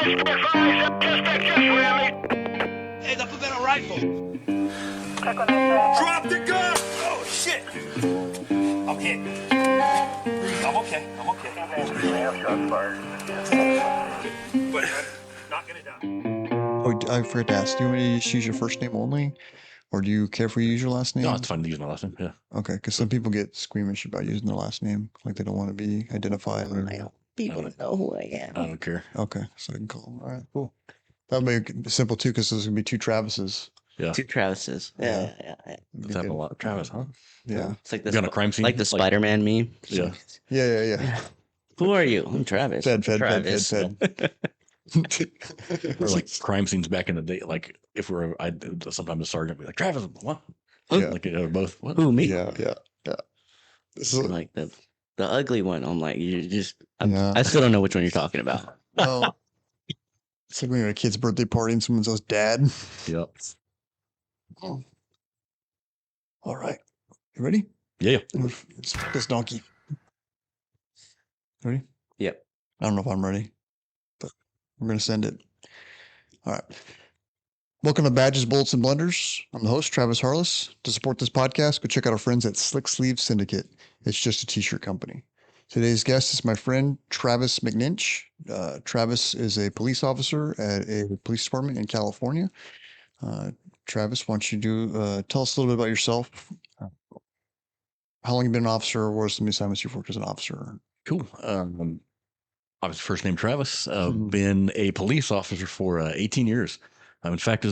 Hey, the better rifle. Drop the gun! Oh, shit! I'm hit. I'm okay. But not gonna die. Oh, I forgot to ask. Do you want me to just use your first name only? Or do you care if we use your last name? No, it's fine to use my last name. Yeah. Okay, because some people get squeamish about using their last name. Like they don't want to be identified. People know who I am. I don't care. Okay, so I can call them. All right, cool. That'll make it simple too, because there's going to be two Travises. Yeah. Two Travises. Yeah. That's happened a lot. Travis, huh? Yeah. It's like Got a crime scene? like the Spider-Man meme. Yeah. Yeah. Who are you? I'm Travis. Fed. Travis. Or like crime scenes back in the day. Like if sometimes the sergeant would be like, Travis, what? Yeah. Like both. What? Who, me? Yeah. This is Like the ugly one. I'm like, Yeah. I still don't know which one you're talking about. well, it's like when you're at a kid's birthday party and someone says dad. Yep. Oh. All right. You ready? Yeah. Let's fuck this donkey. Ready? Yep. I don't know if I'm ready, but we're going to send it. All right. Welcome to Badges, Bullets, and Blenders. I'm the host, Travis Harless. To support this podcast, go check out our friends at Slick Sleeve Syndicate. It's just a t-shirt company. Today's guest is my friend, Travis McNinch. Travis is a police officer at a police department in California. Travis, why don't you tell us a little bit about yourself? How long you been an officer? What are some assignments you've worked as an officer? Cool. I was first name Travis. Been a police officer for 18 years. In fact,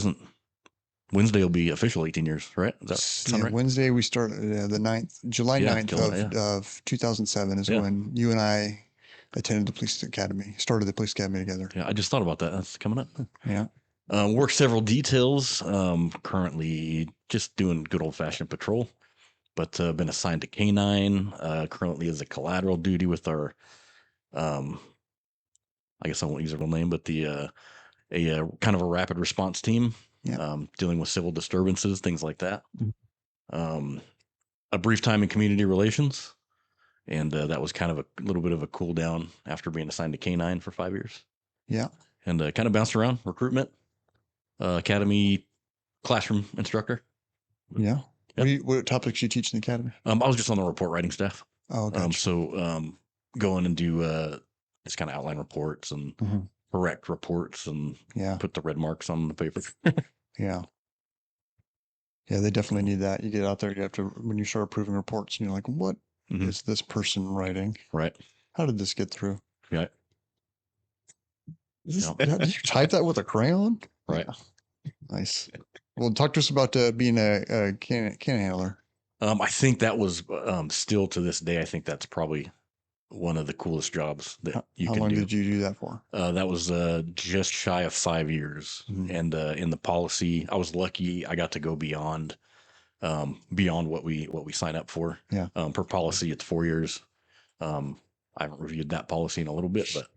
Wednesday will be official 18 years, right? Is that sound right? Wednesday we started the 9th, July 9th of 2007 is when you and I attended the police academy, started the police academy together. Yeah, I just thought about that. That's coming up. Yeah. Work several details. Currently just doing good old fashioned patrol, but been assigned to K9. Currently is a collateral duty with our, I guess I won't use her real name, but a kind of a rapid response team. Yeah. Dealing with civil disturbances, things like that. A brief time in community relations, and that was kind of a little bit of a cool down after being assigned to K9 for 5 years. Yeah. And kind of bounced around, recruitment, academy, classroom instructor. Yeah. Yep. What topics you teach in the academy? I was just on the report writing staff. Oh, gotcha. So go in and do just kind of outline reports and correct reports and put the red marks on the paper. Yeah. Yeah, they definitely need that. You get out there, you have to, when you start approving reports and you're like, what is this person writing? Right. How did this get through? Right. Did you type that with a crayon? Right. Nice. Well, talk to us about being a can handler. I think that was still to this day, I think that's probably one of the coolest jobs that you can do. How long did you do that for? That was just shy of 5 years. And in the policy, I was lucky I got to go beyond what we sign up for. Yeah. Per policy, it's 4 years. I haven't reviewed that policy in a little bit, but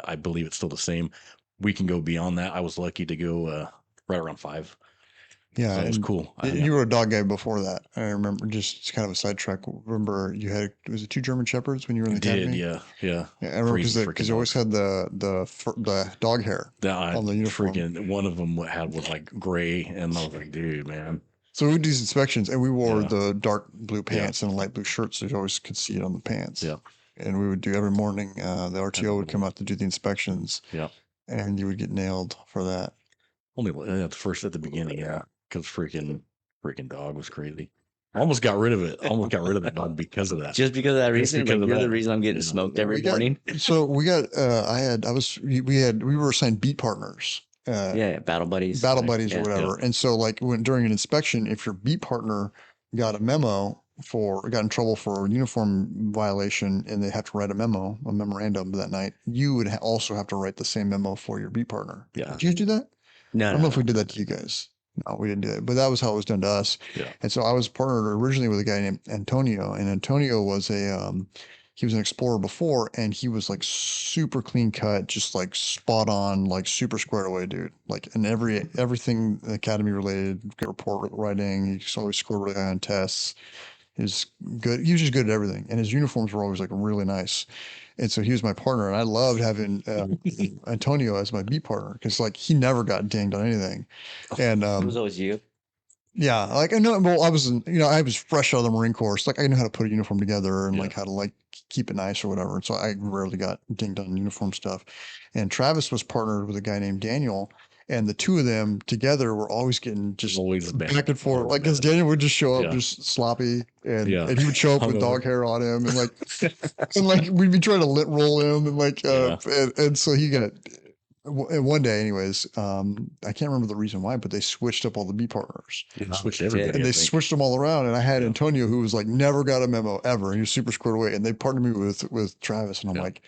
I believe it's still the same. We can go beyond that. I was lucky to go right around 5. Yeah, so it was cool. You were a dog guy before that. I remember, just kind of a sidetrack. Remember, you had, was it 2 German Shepherds when you were in the academy? Yeah. I remember because you always had the dog hair on the uniform. One of them was like gray, and I was like, dude, man. So we would do these inspections, and we wore the dark blue pants and light blue shirts, so you always could see it on the pants. Yeah. And we would do every morning. The RTO would come out to do the inspections. Yeah. And you would get nailed for that. Only at the beginning, because freaking dog was crazy. I almost got rid of it. That dog because of that. Just because of that reason. You're the reason I'm getting smoked every morning. So we got. We were assigned beat partners. Battle buddies. Or whatever. And so, like, during an inspection, if your beat partner got in trouble for a uniform violation, and they have to write a memorandum that night, you would also have to write the same memo for your beat partner. Yeah. Did you do that? No. I don't know if we did that to you guys. No, we didn't do that, but that was how it was done to us. Yeah. And so I was partnered originally with a guy named Antonio, and Antonio was he was an explorer before, and he was like super clean cut, just like spot on, like super squared away dude. Like in everything academy related, report writing, he always scored really high on tests. He was good. He was just good at everything, and his uniforms were always like really nice. And so he was my partner, and I loved having Antonio as my beat partner because like he never got dinged on anything. And It was always you. yeah, like I know. Well, I was, I was fresh out of the Marine Corps, so like I knew how to put a uniform together and like how to like keep it nice or whatever. And so I rarely got dinged on uniform stuff. And Travis was partnered with a guy named Daniel, and the two of them together were always getting just Always bad. back and forth. Always Like because bad. Daniel would just show up Yeah. just sloppy, and Yeah. and he would show up with Hungover. dog hair on him, and like and like we'd be trying to lit roll him, and like and so he got. And one day, anyways, I can't remember the reason why, but they switched up all the B partners. Switched everybody. And I they think. switched them all around. And I had Antonio, who was like never got a memo ever. He was super squared away. And they partnered me with Travis. And I'm like,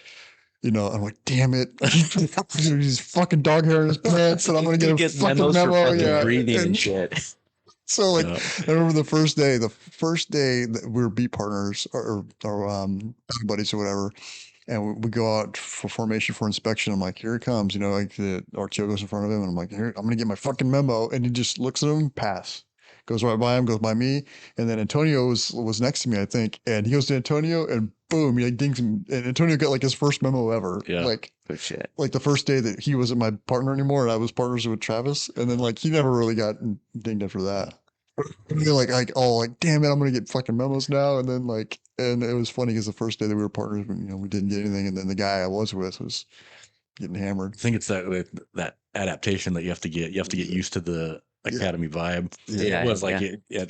I'm like, damn it. He's fucking dog hair in his pants. And I'm going to get a fucking memos for memo. fucking Yeah. breathing and And shit. so like, I remember the first day that we were B partners or buddies or whatever. And we go out for formation for inspection. I'm like, here it comes. Like the RTO goes in front of him. And I'm like, here, I'm going to get my fucking memo. And he just looks at him, pass. Goes right by him, goes by me. And then Antonio was next to me, I think. And he goes to Antonio and boom, he like dings him. And Antonio got like his first memo ever. Yeah. Like, Good shit. like the first day that he wasn't my partner anymore and I was partners with Travis. And then like he never really got dinged after that. Like damn it, I'm gonna get fucking memos now. And then and it was funny because the first day that we were partners, we didn't get anything, and then the guy I was with was getting hammered. I think it's that adaptation that you have to get. You have to get used to the academy vibe. Yeah, It was like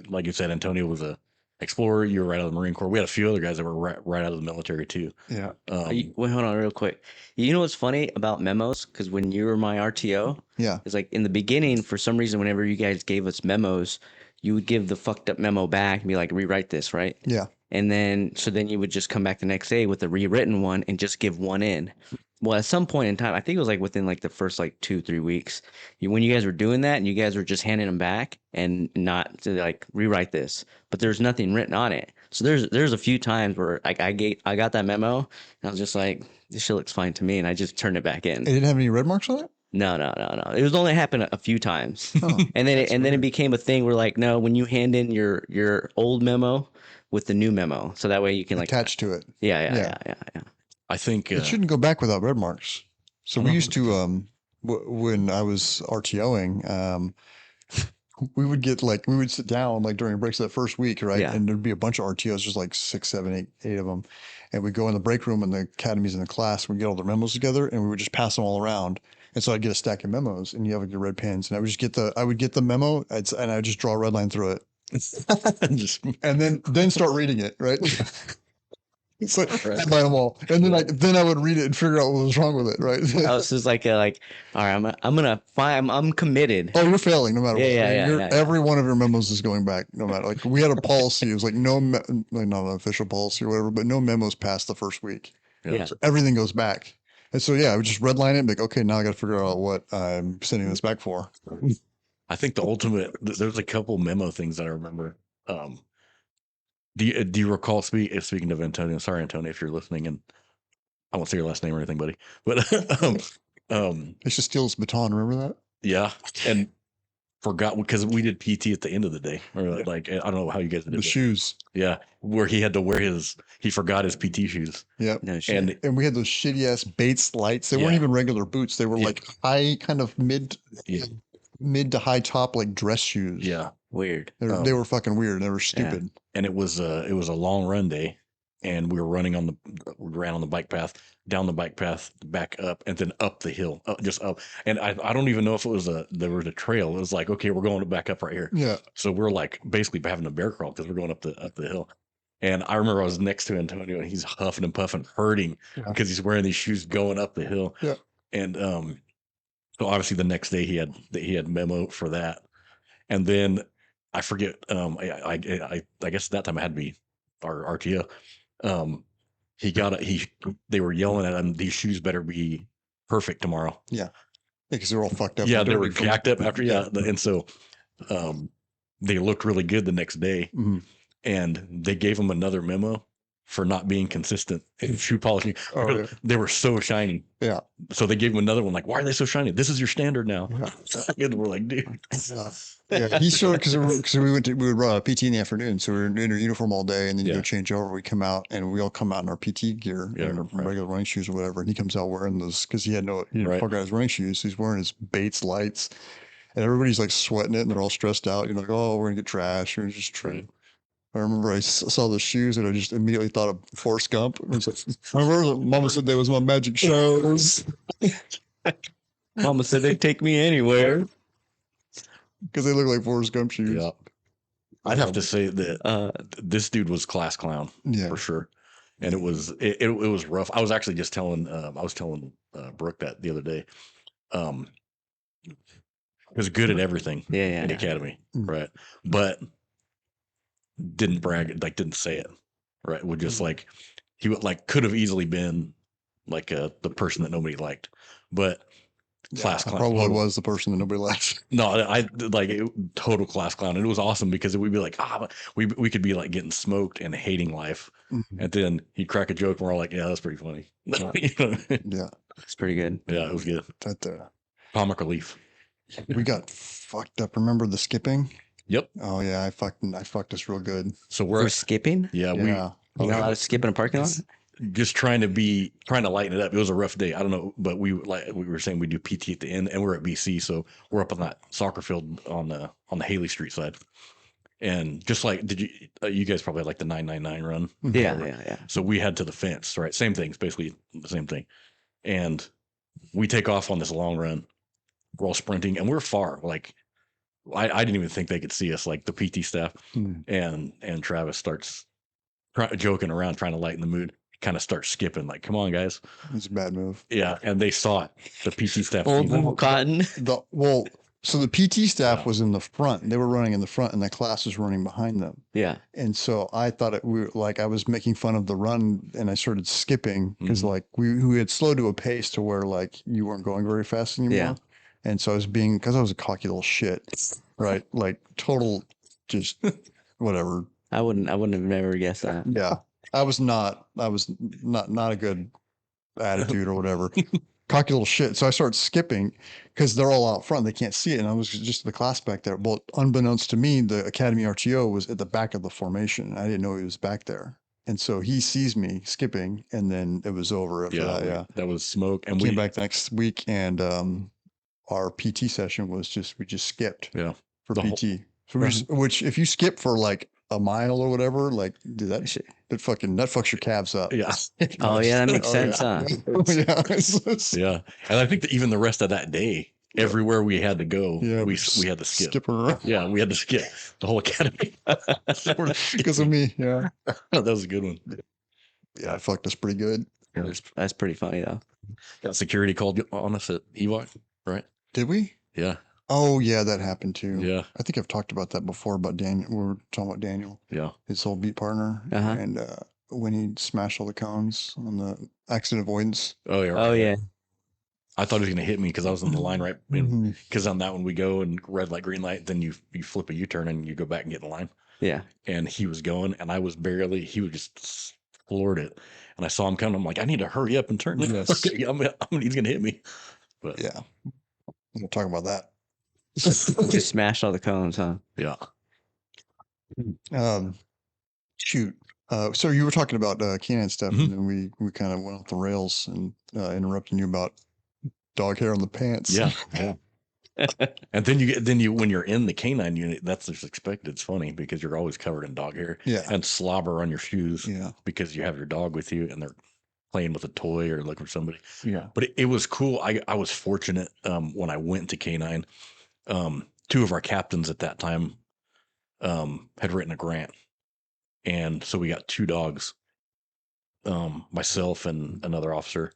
like you said, Antonio was a explorer. You were right out of the Marine Corps. We had a few other guys that were right out of the military too. Yeah. Wait, hold on real quick. You know what's funny about memos? Because when you were my RTO, it's like in the beginning, for some reason, whenever you guys gave us memos, you would give the fucked up memo back and be like, rewrite this, right? Yeah. And then you would just come back the next day with a rewritten one and just give one in. Well, at some point in time, I think it was like within like the first like 2-3 weeks, when you guys were doing that and you guys were just handing them back and not to like rewrite this, but there's nothing written on it. So there's a few times where like I got that memo and I was just like, this shit looks fine to me, and I just turned it back in. It didn't have any red marks on it? No. It was only happened a few times, and then it became a thing where like, no, when you hand in your old memo with the new memo, so that way you can like attach to it. Yeah. I think it shouldn't go back without red marks. So we used to when I was RTOing, we would sit down like during breaks that first week, right? Yeah. And there'd be a bunch of RTOs, just like 6, 7, 8 of them. And we'd go in the break room and the academies in the class, we'd get all their memos together and we would just pass them all around. And so I'd get a stack of memos and you have like your red pens and I would get the memo and I would just draw a red line through it. and then start reading it, right? It's like headline them all, and then I would read it and figure out what was wrong with it, right? I was just like, all right, I'm committed. Oh, you're failing no matter what. Yeah. Every one of your memos is going back, no matter. Like we had a policy, it was like not an official policy or whatever, but no memos past the first week. Yeah. So everything goes back, and so I would just redline it and be like, okay, now I got to figure out what I'm sending this back for. I think the ultimate. There's a couple memo things that I remember. Do you recall speaking of Antonio? Sorry, Antonio, if you're listening, and I won't say your last name or anything, buddy. But they should steal his baton. Remember that? Yeah, and forgot because we did PT at the end of the day, or like I don't know how you guys did the shoes. Yeah, where he had to wear he forgot his PT shoes. Yeah, no shit. And we had those shitty ass Bates lights. They weren't even regular boots. They were like high, kind of mid to high top, like dress shoes. Yeah. Weird. They were fucking weird. They were stupid. Yeah. And it was a long run day, and we ran on the bike path, down the bike path, back up, and then up the hill, just up. And I don't even know if it was there was a trail. It was like, okay, we're going back up right here. Yeah. So we're like basically having a bear crawl because we're going up the hill. And I remember I was next to Antonio, and he's huffing and puffing, hurting because he's wearing these shoes going up the hill. Yeah. And so obviously the next day he had memo for that, and then. I forget. I guess that time I had to be our RTO. They were yelling at him. These shoes better be perfect tomorrow. Yeah, because they're all fucked up. Yeah, they were jacked up after. Yeah, and so they looked really good the next day. Mm-hmm. And they gave him another memo, for not being consistent in shoe polishing. Oh, yeah. They were so shiny. Yeah. So they gave him another one. Like, why are they so shiny? This is your standard now. Yeah. And we're like, dude. Yeah, he showed because we would run PT in the afternoon, so we were in our uniform all day, and then you Yeah. go change over. We come out, and we all come out in our PT gear, Yeah, in our right. regular running shoes or whatever. And he comes out wearing those because he didn't Right. fuck out his running shoes. So he's wearing his Bates lights, and everybody's like sweating it, and they're all stressed out. Like, oh, we're gonna get trash. We're just trying. Right. I remember I saw the shoes, and I just immediately thought of Forrest Gump. It was like, I remember Mama said they was my magic shows Mama said they'd take me anywhere. because they look like Forrest Gump shoes. Yeah. I'd have to say that this dude was class clown Yeah. for sure. And it was rough. I was actually just telling Brooke that the other day. He was good at everything Yeah. in the academy, Mm. right? But didn't brag, like didn't say it, right? Would just like he would like could have easily been like the person that nobody liked, but class I clown. probably total- was the person that nobody liked. No, I like total class clown, and it was awesome because we'd be like, we could be like getting smoked and hating life, and then he'd crack a joke, and we're all like, yeah, that's pretty funny. You know? Yeah, It's pretty good. Yeah, it was good. that Comic relief. we got fucked up. Remember the skipping? Yep. Oh yeah, I fucked us real good. So We're we're skipping. yeah, Yeah. You're not allowed to skip in a parking lot. just trying to lighten it up. It was a rough day. I don't know, but we were saying we do PT at the end, and we're at BC, so we're up on that soccer field on the Haley Street side, and just like did you guys probably had like the 999 run? Yeah. So we head to the fence, right? Same thing, it's basically the same thing, and we take off on this long run. We're all sprinting, and we're far. Like I didn't even think they could see us. Like the PT staff, Hmm. and Travis starts joking around, trying to lighten the mood. Kind of starts skipping, like, "Come on, guys!" It's a bad move. Yeah, and they saw it. The PT staff. Old cotton. So the PT staff Yeah. was in the front. They were running in the front, and the class was running behind them. Yeah. And so I thought I was making fun of the run, and I started skipping because Mhm. like we had slowed to a pace to where like you weren't going very fast anymore. Yeah. And so I was because I was a cocky little shit, right? Like total, just whatever. I wouldn't have never guessed that. Yeah, I was not a good attitude or whatever. Cocky little shit. So I start skipping because they're all out front. They can't see it. And I was just the class back there. Well, unbeknownst to me, the Academy RTO was at the back of the formation. I didn't know he was back there. And so he sees me skipping, and then it was over after that. Yeah. that was smoke, and We we came back the next week, and our PT session was we just skipped yeah for The whole- PT. So which if you skip for like a mile or whatever, like dude, that fucks your calves up. yeah Oh yeah, that makes Oh, sense, yeah. huh? Yeah. It's- yeah, and I think that even the rest of that day, everywhere we had to go, Yeah, we had to skip. Skip around Yeah, we had to skip the whole academy. because of me. Yeah. That was a good one. Yeah, I fucked us pretty good. That's pretty funny though. Got security called on us at EVOC, right? Did we? Yeah, Oh yeah, that happened too. yeah, I think I've talked about that before about Daniel. We were talking about Daniel, yeah. his old beat partner, Uh-huh. and when he smashed all the cones on the accident avoidance. Oh yeah. Oh yeah. I thought he was gonna hit me because I was in the line right. Mhm. Because on that one we go and red light, green light, then you flip a U-turn and you go back and get in the line. Yeah. And he was going, and I was barely. He was just floored it, and I saw him coming. I'm like, I need to hurry up and turn. Yes. He's gonna hit me. But Yeah, we'll talk about that. Just smashed all the cones, huh? yeah, Shoot. So you were talking about canine stuff, Mhm. and then we kind of went off the rails and interrupting you about dog hair on the pants. yeah, yeah. And then you when you're in the canine unit, that's just expected. It's funny because you're always covered in dog hair Yeah. and slobber on your shoes Yeah. because you have your dog with you and they're playing with a toy or looking for somebody. Yeah. But it was cool. I was fortunate when I went to canine. Two of our captains at that time had written a grant, and so we got two dogs, myself and another officer.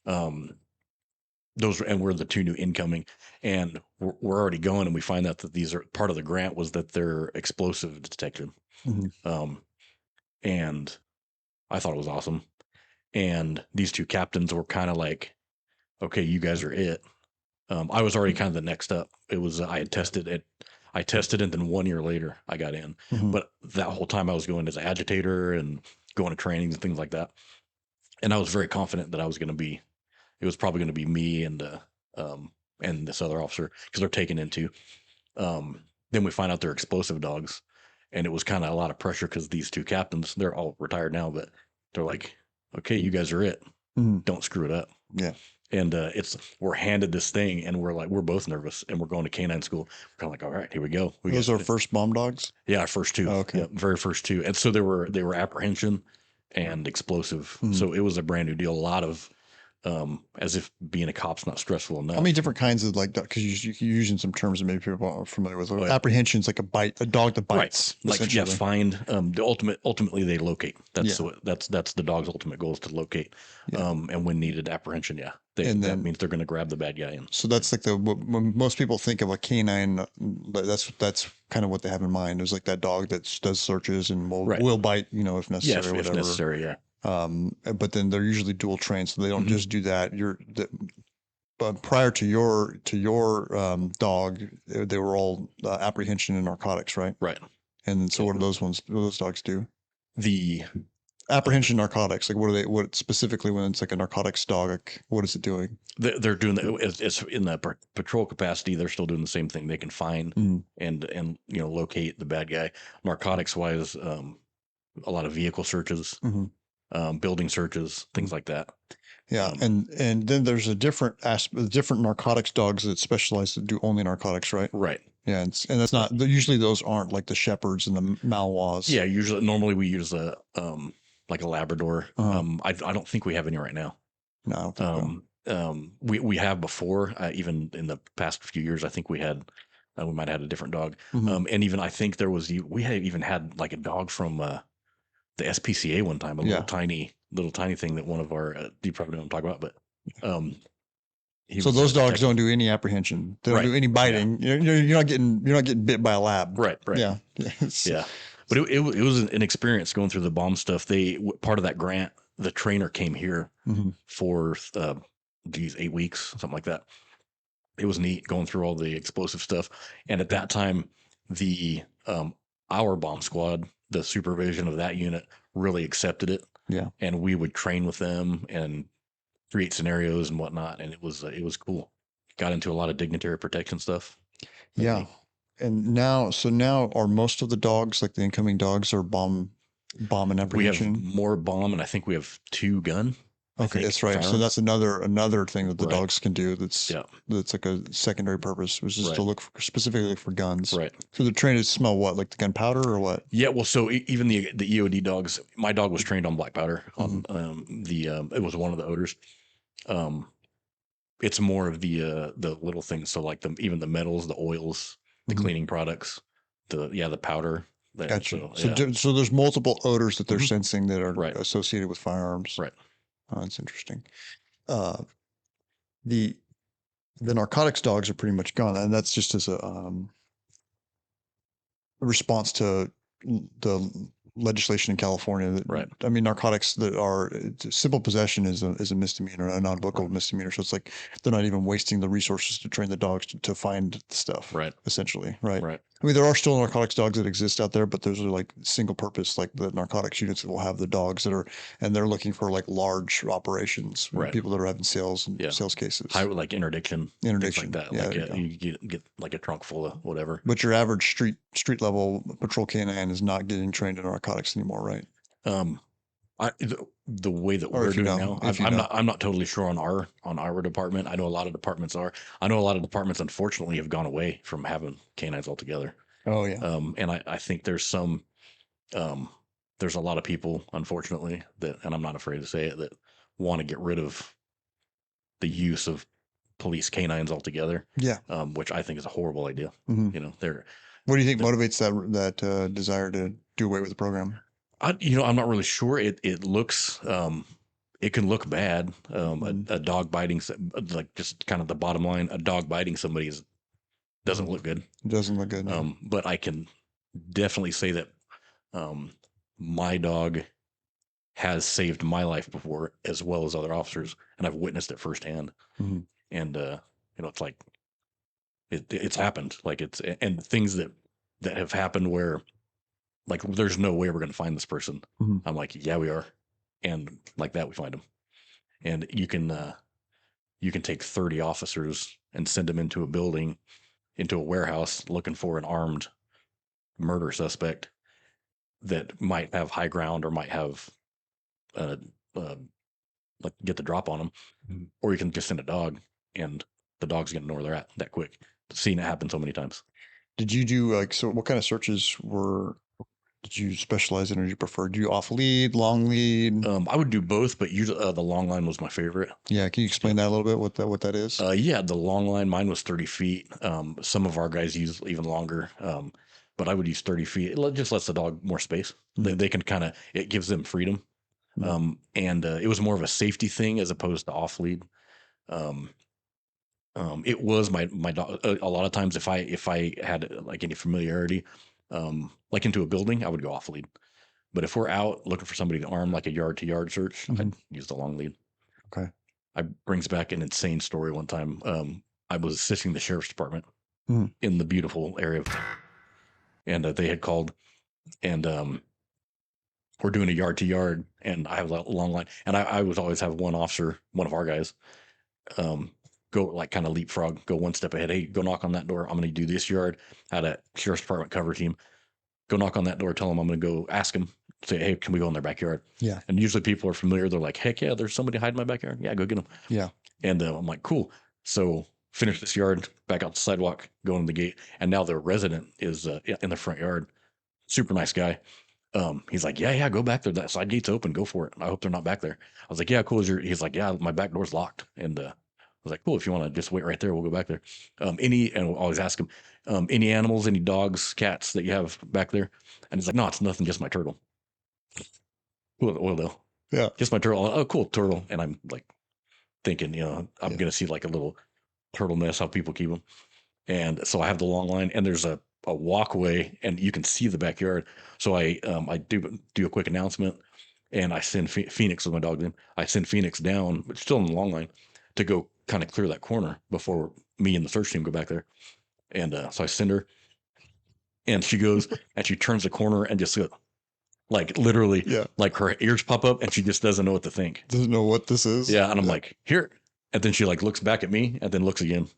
We're the two new incoming, and we're already going, and we find out that these are part of the grant was that they're explosive detection. Mhm. And I thought it was awesome. And these two captains were kind of like, okay, you guys are it. I was already kind of the next up. It was, I tested, and then 1 year later I got in. Mhm. But that whole time I was going as an agitator and going to trainings and things like that. And I was very confident that it was probably going to be me and this other officer because they're taken into. Then we find out they're explosive dogs, and it was kind of a lot of pressure because these two captains, they're all retired now, but they're like, okay, you guys are it. Mhm. Don't screw it up. Yeah. And we're handed this thing, and we're both nervous, and we're going to canine school. We're kind of like, all right, here we go. Those are our first bomb dogs? Yeah, our first two. Oh, okay. Yeah, very first two. And so they were apprehension and explosive. Mhm. So it was a brand new deal. A lot of as if being a cop's not stressful enough. How many different kinds of like, because you're using some terms that maybe people aren't familiar with. Oh, yeah. Apprehension's like a dog that bites. Like yeah, essentially. find ultimately they locate. That's Yeah. that's the dog's ultimate goal is to locate. Yeah. And when needed, apprehension. Yeah, And that then- means they're going to grab the bad guy. And So that's like when most people think of a canine, that's kind of what they have in mind. Is like that dog that does searches and Right. will bite, if necessary, yeah, if whatever. necessary. Yeah, But then they're usually dual trained, so they don't Mhm. just do that. But prior to your dog, they were all apprehension and narcotics, right? right. And then, so what do those ones? What do those dogs do? The Apprehension, narcotics. Like what are they? What specifically when it's like a narcotics dog? Like, what is it doing? they're doing it's in the patrol capacity. They're still doing the same thing. They can find Mhm. and locate the bad guy. Narcotics wise, a lot of vehicle searches, Mhm. Building searches, things like that. Yeah, and then there's a different different narcotics dogs that specialize to do only narcotics, right? Right. Yeah, and that's not usually those aren't like the shepherds and the Malinois. Yeah. Normally we use a like a Labrador. Uh-huh. I don't think we have any right now. No, I don't think so. We have before, even in the past few years. I think we might have had a different dog. Mhm. And even I think we had even had like a dog from the SPCA one time, a Yeah. little tiny thing that one of our you probably don't talk about, but he So was those a dogs detective. don't do any apprehension. They don't Right. do any biting. You're not getting bit by a lab. Right. Yeah. Yeah. But it was an experience going through the bomb stuff. Part of that grant, the trainer came here Mhm. for 8 weeks, something like that. It was neat going through all the explosive stuff. And at that time, the our bomb squad, the supervision of that unit really accepted it. Yeah. And we would train with them and create scenarios and whatnot. And it was cool. Got into a lot of dignitary protection stuff. Yeah. And now are most of the dogs, like the incoming dogs, are bomb and We have apprehension? more bomb, and I think we have 2 gun. I Okay, think, that's right. So firearms. that's another thing that the Right. dogs can do. That's Yeah. like a secondary purpose, which is to Right. look specifically for guns. Right. So they're trained to smell what, like the gunpowder or what? Yeah. Well, so even the EOD dogs, my dog was trained on black powder. On it was one of the odors. It's more of the little things. So like even the metals, the oils, the Mhm. cleaning products, the powder. Gotcha. So, yeah. So there's multiple odors that they're Mhm. sensing that are Right. associated with firearms. Right. Oh, that's interesting. Uh, the narcotics dogs are pretty much gone, and that's just as a response to the legislation in California. That, Right. I mean, narcotics that are simple possession is a misdemeanor, a non-bookable misdemeanor. So it's like they're not even wasting the resources to train the dogs to find the stuff. Right. Essentially, right. Right. I mean, there are still narcotics dogs that exist out there, but those are like single purpose, like the narcotics units that will have the dogs and they're looking for like large operations, Right. people that are having sales and Yeah. sales cases. High, like interdiction, Interdiction. things like that. Yeah, Like there you go. you get like a trunk full of whatever. But your average street level patrol canine is not getting trained in narcotics anymore, right? The way that Or we're if you doing know, now, if you I'm know. not totally sure on our department. I know a lot of departments are. I know a lot of departments, unfortunately, have gone away from having canines altogether. Oh yeah. And I think there's a lot of people, unfortunately, that, and I'm not afraid to say it, that want to get rid of the use of police canines altogether. Yeah. Which I think is a horrible idea. Mhm. They're What do you think motivates that desire to do away with the program? I'm not really sure. It looks it can look bad. Mhm. A dog biting, like just kind of the bottom line, a dog biting somebody doesn't Mhm. look good. It doesn't look good. No. But I can definitely say that my dog has saved my life before, as well as other officers, and I've witnessed it firsthand. Mhm. And it's like it's happened. Like and things that have happened where like, there's no way we're going to find this person. Mhm. I'm like, yeah, we are. And like that, we find them. And you can take 30 officers and send them into a building, into a warehouse, looking for an armed murder suspect that might have high ground or might have uh, uh like get the drop on them. Mhm. Or you can just send a dog, and the dog's gonna know where they're at that quick. Seen it happen so many times. Did you do like, so what kind of searches did you specialize in, or did you prefer? Do you off lead, long lead? I would do both, but usually the long line was my favorite. Yeah. Can you explain that a little bit? What that is? Yeah, the long line, mine was 30 feet. Some of our guys use even longer. But I would use 30 feet. It just lets the dog more space. They can kind of, it gives them freedom. And it was more of a safety thing as opposed to off lead. It was my dog. A lot of times, if I had like any familiarity, like into a building, I would go off lead. But if we're out looking for somebody to arm, like a yard to yard search, I'd use the long lead. Okay. I brings back an insane story one time. I was assisting the sheriff's department Mhm. in the beautiful area, and they had called, and we're doing a yard to yard, and I have a long line, and I was always have one officer, one of our guys, go like kind of leapfrog, go one step ahead. Hey, go knock on that door. I'm going to do this yard. Had a sheriff's department cover team. Go knock on that door. Tell them I'm going to go ask them. Say, hey, can we go in their backyard? Yeah. And usually people are familiar. They're like, heck yeah, there's somebody hiding in my backyard. Yeah, go get them. Yeah. And I'm like, cool. So finish this yard, back out the sidewalk, go in the gate, and now the resident is in the front yard. Super nice guy. He's like, yeah, go back there. That side gate's open. Go for it. I hope they're not back there. I was like, yeah, cool. He's like, yeah, my back door's locked. And I was like, cool. If you want to just wait right there, we'll go back there. And we'll always ask him, any animals, any dogs, cats that you have back there? And he's like, no, it's nothing, just my turtle. Cool, oil though. Yeah. Just my turtle. Oh, cool, turtle. And I'm like thinking, I'm gonna see like a little turtle nest, how people keep them. And so I have the long line, and there's a walkway, and you can see the backyard. So I do a quick announcement, and I send Phoenix with my dog. Then I send Phoenix down, but still in the long line, to go kind of clear that corner before me and the search team go back there. And so I send her, and she goes and she turns the corner and just like literally, Yeah. like her ears pop up, and she just doesn't know what to think. Doesn't know what this is. Yeah, and I'm like, here, and then she like looks back at me, and then looks again.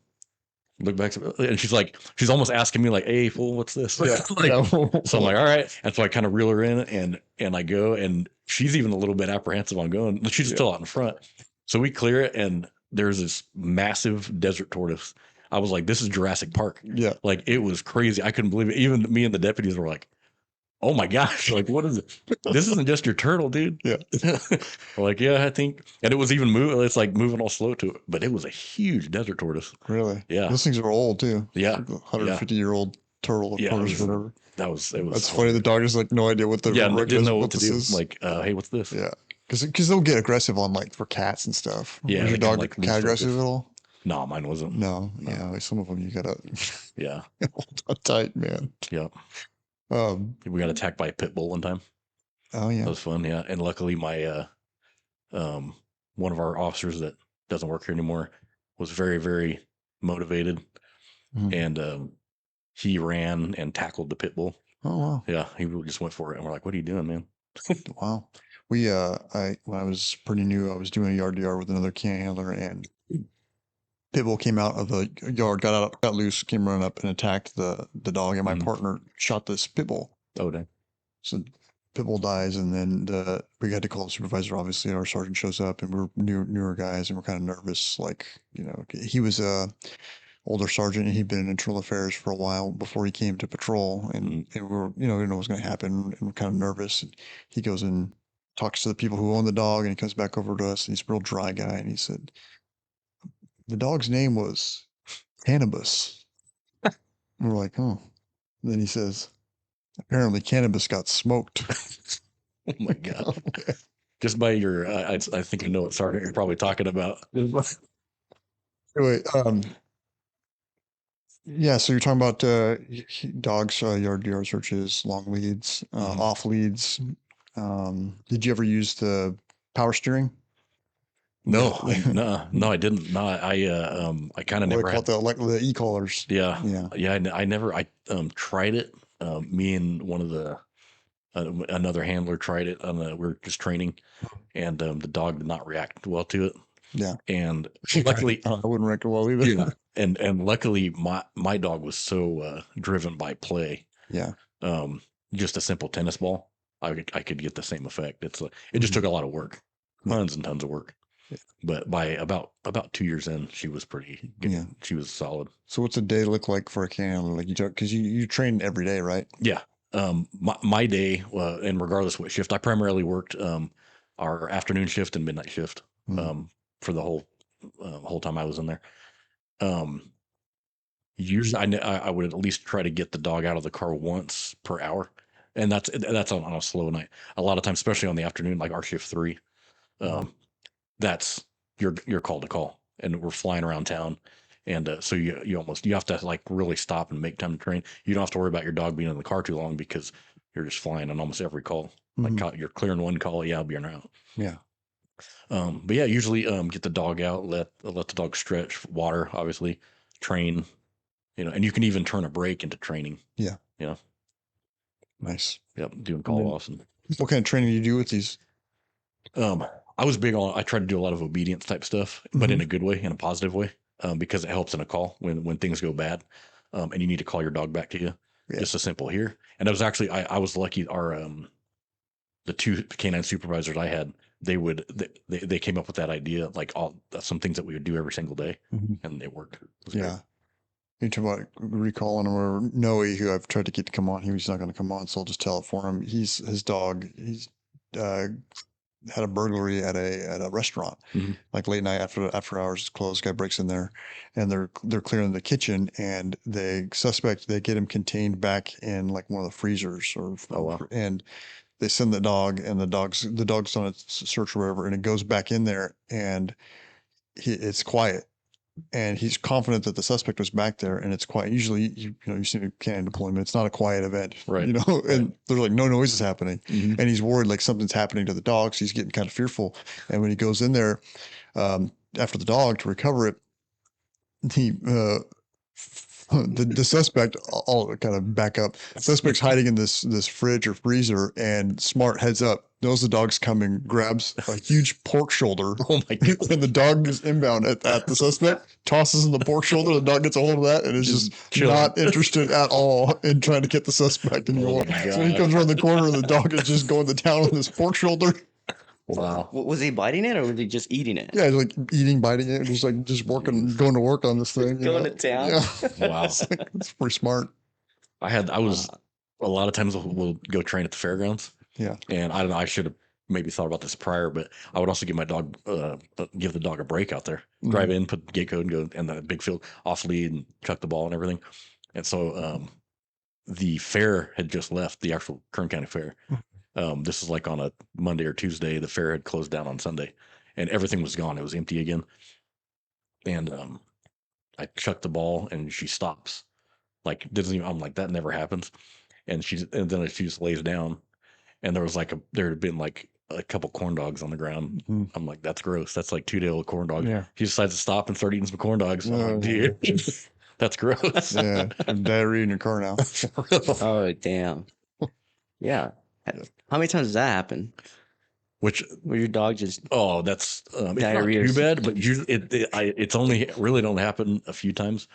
Look back, and she's almost asking me like, "Hey, fool, what's this?" Yeah. So I'm like, "All right," and so I kind of reel her in, and I go, and she's even a little bit apprehensive on going. She's still out in front, so we clear it, and there's this massive desert tortoise. I was like, "This is Jurassic Park." Yeah. Like it was crazy. I couldn't believe it. Even me and the deputies were like, "Oh my gosh! Like what is it? This isn't just your turtle, dude." Yeah. We're like, yeah, I think, and it was even moving. It's like moving all slow to it, but it was a huge desert tortoise. Really? Yeah. Those things are old too. Yeah. Like 150-year-old turtle or Yeah, tortoise or whatever. It was. That's funny. The dog has like no idea what the didn't know what to this do. is. Like, hey, what's this? Yeah. Because they'll get aggressive on like for cats and stuff. Yeah, Was your they kinda, dog like, cat aggressive at all? No, mine wasn't. No. Yeah. Like some of them you gotta Yeah. hold on tight, man. Yep. We got attacked by a pit bull one time. Oh yeah. That was fun. Yeah. And luckily my one of our officers that doesn't work here anymore was very, very motivated. Mhm. And he ran and tackled the pit bull. Oh wow. Yeah, he just went for it, and we're like, "What are you doing, man?" Wow. We when I was pretty new, I was doing a yard to yard with another can handler, and Pitbull came out of the yard, got loose, came running up and attacked the dog, and my partner shot this Pitbull. Oh, dang. So Pitbull dies, and then we had to call the supervisor. Obviously, our sergeant shows up, and we're newer guys, and we're kind of nervous. Like, he was a older sergeant, and he'd been in internal affairs for a while before he came to patrol, and we were, we didn't know what was going to happen, and we're kind of nervous. And he goes and talks to the people who own the dog, and he comes back over to us, and he's a real dry guy, and he said, the dog's name was Cannabis. And we're like, oh. And then he says, apparently cannabis got smoked. Oh my god! Just by your, I think you know what sergeant you're probably talking about. Anyway, yeah. So you're talking about dogs, yard to yard searches, long leads, off leads. Did you ever use the power steering? No, I didn't. No, I kind of What never they call it, the e-collars. Yeah, Yeah. yeah. I never. I tried it. Me and one of the Another handler tried it. We were just training, and the dog did not react well to it. Yeah. And luckily, I wouldn't rank it well either. yeah, and luckily, my dog was so driven by play. Yeah. Just a simple tennis ball, I could get the same effect. It just took a lot of work, tons and tons of work. Yeah. But by about 2 years in, she was pretty good. Yeah. She was solid. So what's a day look like for a canine? Like because you train every day, right? Yeah. My day, and regardless what shift, I primarily worked our afternoon shift and midnight shift for the whole time I was in there. Usually, I would at least try to get the dog out of the car once per hour, and that's on a slow night. A lot of times, especially on the afternoon, like our shift 3, that's your call to call, and we're flying around town, and so you have to like really stop and make time to train. You don't have to worry about your dog being in the car too long because you're just flying on almost every call. Like you're clearing one call, yeah, I'll be around. Yeah. But yeah, usually get the dog out, let the dog stretch, water, obviously, train, and you can even turn a break into training. Yeah. Yeah. Nice. Yep. Doing call offs. And what kind of training do you do with these? I was big on, I tried to do a lot of obedience type stuff, but in a good way, in a positive way, because it helps in a call when things go bad, and you need to call your dog back to you. Yeah. Just a simple here. And it was actually, I was lucky. The 2 canine supervisors I had, they came up with that idea, like some things that we would do every single day, and it worked. It was Yeah. great. You talk about recalling him, or Noe, who I've tried to get to come on. He's not going to come on, so I'll just tell it for him. His dog. He's had a burglary at a restaurant, like late night after hours is closed. Guy breaks in there, and they're clearing the kitchen, and the suspect, they get him contained back in like one of the freezers, and they send the dog, and the dog's on its search or whatever, and it goes back in there, and it's quiet. And he's confident that the suspect was back there, and it's quiet. Usually, you see a canine deployment, it's not a quiet event, Right? And there's like no noise is happening, and he's worried like something's happening to the dog, so he's getting kind of fearful. And when he goes in there after the dog to recover it, he the suspect, I'll kind of back up. The suspect's hiding in this fridge or freezer, and Smart heads up, knows the dog's coming, grabs a huge pork shoulder. Oh my God. And the dog is inbound at the suspect, tosses in the pork shoulder. The dog gets a hold of that and is just not interested at all in trying to get the suspect anymore. So he comes around the corner, and the dog is just going to town on this pork shoulder. Wow. Was he biting it, or was he just eating it? Yeah, like biting it, just working, going to work on this thing. Going to town. Yeah. Wow. It's pretty smart. I was a lot of times we'll go train at the fairgrounds. Yeah. And I don't know, I should have maybe thought about this prior, but I would also give the dog a break out there. Drive in, put the gate code, and go in the big field, off lead, and chuck the ball and everything. And so the fair had just left, the actual Kern County Fair. This is like on a Monday or Tuesday. The fair had closed down on Sunday, and everything was gone. It was empty again. And I chucked the ball, and she stops. Like, doesn't even, I'm like, that never happens. And then she just lays down, and there had been like a couple corn dogs on the ground. I'm like, that's gross. That's like 2-day-old corn dog. Yeah. She decides to stop and start eating some corn dogs. I'm like, dude, that's gross. Yeah. Diarrhea in your car now. Oh, damn. Yeah. How many times does that happen? Which, Where your dog just that's it's diarrhea? not too bad, but usually it's only really don't happen a few times.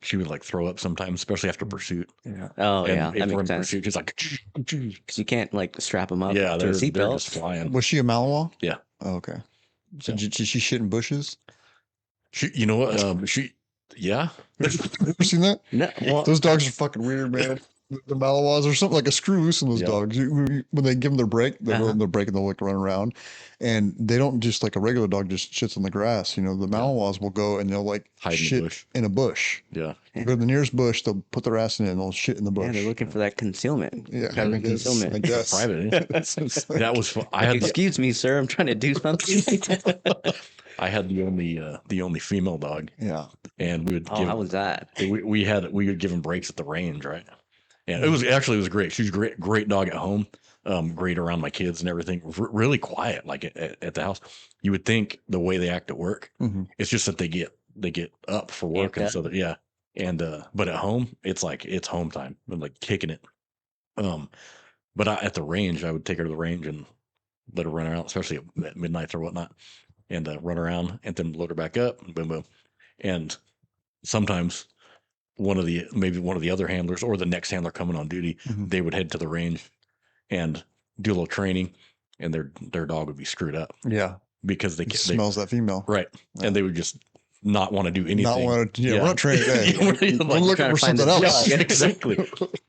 She would like throw up sometimes, especially after pursuit. Yeah. Oh, And yeah. if That we're makes in sense. pursuit, she's like, Because you can't like strap them up yeah, to a they're just seatbelt. flying. Was she a Malinois? Yeah. Oh, okay. So Yeah. did she shit in bushes? You know what? Yeah. Have you ever seen that? No, well, Those dogs are fucking weird, man. The Malinois or something, like a screw loose in those Yeah. dogs. When they give them their break, they go on their break and they'll like run around, and they don't just like a regular dog just shits on the grass. The Malinois will go and they'll like Hide in the shit bush. in a bush. Yeah. Go to the nearest bush, they'll put their ass in it and they'll shit in the bush. yeah, they're looking for that concealment. Yeah, Private I guess. concealment. I guess. Private. It's like- That was fun. I had Excuse me, sir. I'm trying to do something. the only female dog, Yeah. and we would Oh, how was that? we would give him breaks at the range, right? And it was great. She was great dog at home, great around my kids and everything. Really quiet, like at the house. You would think the way they act at work, it's just that they get up for work, Amped and up. so that, yeah. And but at home, it's home time. I'm like kicking it. But at the range, I would take her to the range and let her run around, especially at midnight or whatnot, and run around and then load her back up and boom, boom. And sometimes maybe one of the other handlers or the next handler coming on duty, Mhm. they would head to the range and do a little training, and their dog would be screwed up Yeah. because It smells that female. right, Yeah. and they would just not want to do anything. Not want to, we're not training today. Yeah, we're We're like looking trying for to find something the else. Yeah, exactly.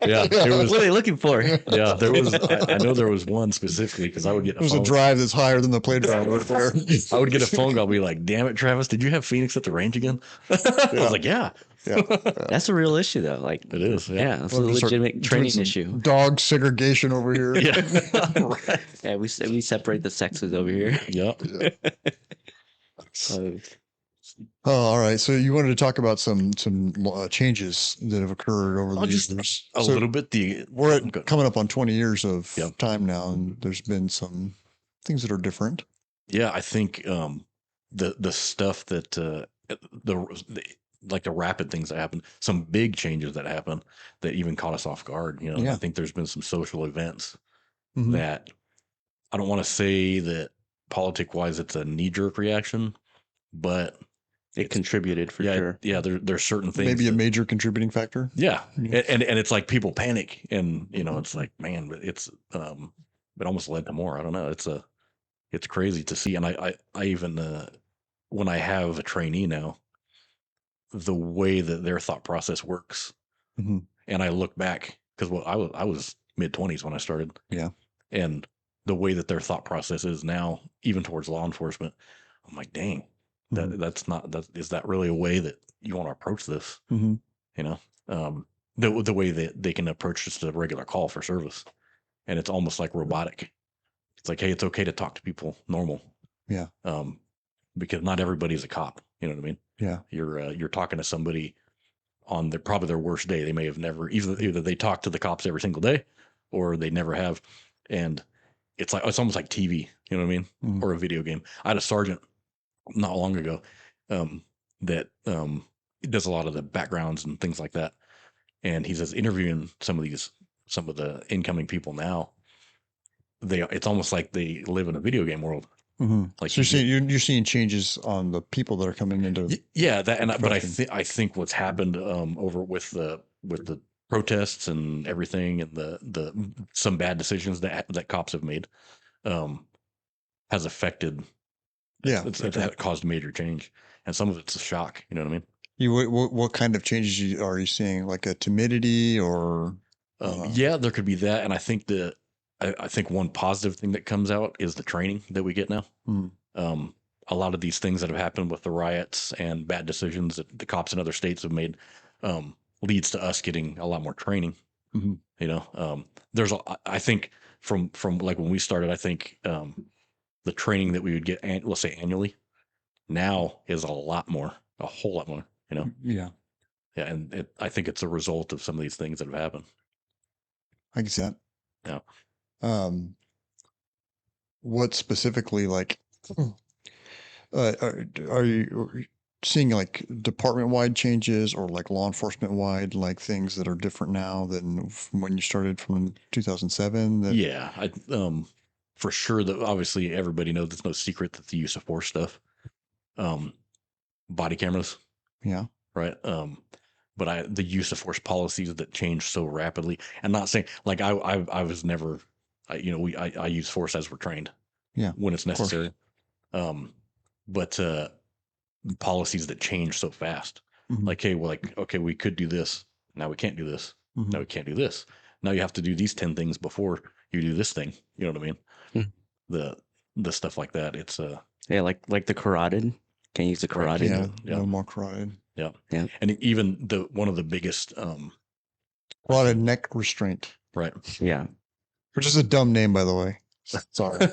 Yeah, it What was. are they looking for? Yeah, there was. I know there was one specifically because I would get There's a phone. drive that's higher than the play drive right there. I would get a phone call, I'd be like, "Damn it, Travis, did you have Phoenix at the range again?" I was like, "Yeah, Yeah. That's a real issue, though. Like, it is." yeah, it's a We'll just start legitimate doing training some issue. Dog segregation over here. Yeah. Right. Yeah, we separate the sexes over here. Yeah. Oh, all right. So you wanted to talk about some changes that have occurred over the Just years. a So little bit. we're Okay. coming up on 20 years of Yep. time now, and there's been some things that are different. Yeah, I think the stuff that the like the rapid things that happen, some big changes that happen that even caught us off guard. You know, Yeah. I think there's been some social events Mhm. that I don't want to say that politic wise it's a knee jerk reaction, but It contributed for yeah, sure. yeah, there's certain things. Maybe a that- major contributing factor. Yeah, Yeah. and it's like people panic, and it's like, man, but it's it almost led to more. I don't know. It's crazy to see, and I even when I have a trainee now, the way that their thought process works, Mhm. and I look back because I was mid-20s when I started, Yeah. and the way that their thought process is now, even towards law enforcement, I'm like, dang, Mhm. is that really a way that you want to approach this? Mhm. You know, the way that they can approach just a regular call for service, and it's almost like robotic. It's like, hey, it's okay to talk to people normal. Yeah. Because not everybody's a cop. You know what I mean? Yeah. You're talking to somebody on probably their worst day. They may have never either they talk to the cops every single day, or they never have, and it's almost like TV. You know what I mean? Mhm. Or a video game. I had a sergeant not long ago that does a lot of the backgrounds and things like that, and he says interviewing some of the incoming people now. It's almost like they live in a video game world. Mhm. Like So you're seeing changes on the people that are coming into. Yeah, that but profession. I think what's happened over with the protests and everything, and the some bad decisions that cops have made has affected. Yeah. That caused major change, and some of it's a shock. You know what I mean? What kind of changes are you seeing? Like a timidity or? Yeah, there could be that, and I think I think one positive thing that comes out is the training that we get now. Hmm. A lot of these things that have happened with the riots and bad decisions that the cops in other states have made leads to us getting a lot more training. Mhm. You know, I think from like when we started, I think the training that we would get, let's say annually, now is a whole lot more. You know, Yeah. yeah, and I think it's a result of some of these things that have happened. I can see that. Yeah. What specifically, like, are you seeing like department wide changes or like law enforcement wide, like things that are different now than from when you started from 2007? Yeah, for sure that obviously everybody knows it's no secret that the use of force stuff, body cameras, Yeah. right? But the use of force policies that change so rapidly, and not saying like I was never, I use force as we're trained, Yeah, when it's course. necessary, but policies that change so fast, Mhm. like hey, well, like okay, we could do this, now we can't do this, Mhm. now we can't do this, now you have to do these 10 things before you do this thing. You know what I mean? Hmm. The stuff like that. It's Yeah, like the carotid. Can't use the Correct, carotid. Yeah, Yeah. no more carotid. yeah, Yeah. and even one of the biggest Carotid neck restraint, right. Yeah. which is a dumb name, by the way. Sorry.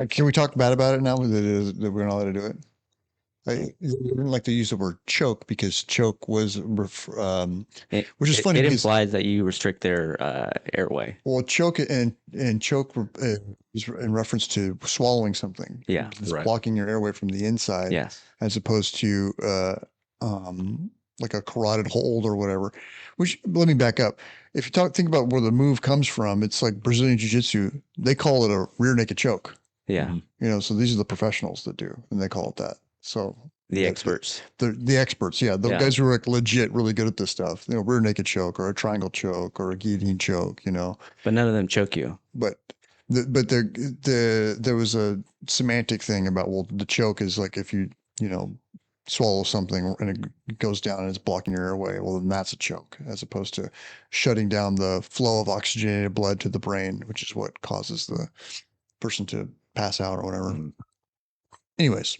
Can we talk bad about it now that we're not allowed to do it? I didn't like to use the word choke because choke was, which is funny It because implies that you restrict their airway. well, choke and choke is in reference to swallowing something. Yeah. It's Right. blocking your airway from the inside, Yes. as opposed to like a carotid hold or whatever. Which, let me back up. If you think about where the move comes from, it's like Brazilian Jiu-Jitsu. They call it a rear naked choke. Yeah. Mhm. You know, so these are the professionals that do, and they call it that. So The yeah, experts. the experts, yeah, the Yeah. guys who are like legit, really good at this stuff. You know, rear naked choke or a triangle choke or a guillotine choke. You know, But none of them choke you. but there was a semantic thing about, well, the choke is like if you swallow something and it goes down and it's blocking your airway, well, then that's a choke, as opposed to shutting down the flow of oxygenated blood to the brain, which is what causes the person to pass out or whatever. Mhm. Anyways,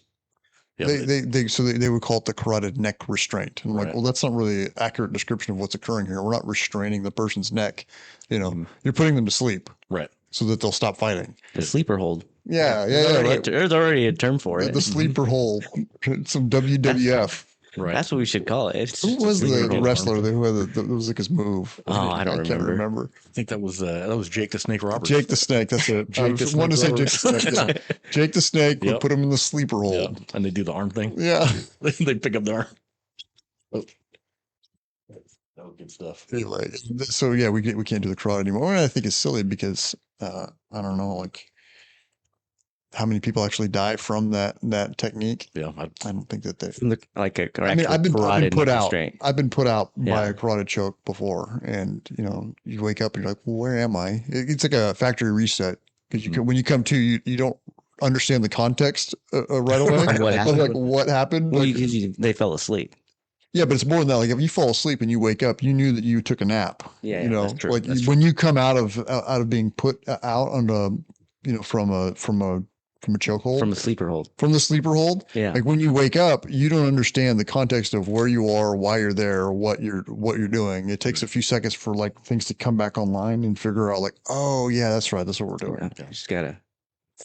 Yeah, they would call it the carotid neck restraint. And I'm like, Right. well, that's not really an accurate description of what's occurring here. We're not restraining the person's neck. You know, Mhm. you're putting them to sleep right. so that they'll stop fighting. The sleeper hold. Yeah, right. There's already a term for The it. sleeper hole, some WWF. Right. That's what we should call it. It's Who just a was sleeper the hold. wrestler who had that was like his move? Oh, I don't can't remember. remember. I think that was Jake the Snake Roberts. Jake the Snake. That's it. I Jake the was wanted to say Snake Jake the Snake. Roberts. Yeah. Jake the Snake would Yep. put him in the sleeper Yeah, hold. and they do the arm thing. Yeah. They pick up the arm. Oh. That was good stuff. Anyway, so yeah, we can't do the carotid anymore. And I think it's silly because I don't know, like how many people actually die from that technique. Yeah, I don't think that they. From the, like a I mean, I've been carotid put neck out. restraint. I've been put out by Yeah. a carotid choke before, and you wake up and you're like, well, where am I? It's like a factory reset because when you come to, you don't understand the context right away. Of what Of, happened. like what happened? Well, Like, they fell asleep. yeah, but it's more than that. Like if you fall asleep and you wake up, you knew that you took a nap. Yeah, you know, that's true. like That's when you come out of being put out on from a chokehold, From a sleeper hold. from the sleeper hold. Yeah. Like when you wake up, you don't understand the context of where you are, why you're there, or what you're doing. It takes a few seconds for like things to come back online and figure out like, oh yeah, that's right, that's what we're doing. Yeah. You just gotta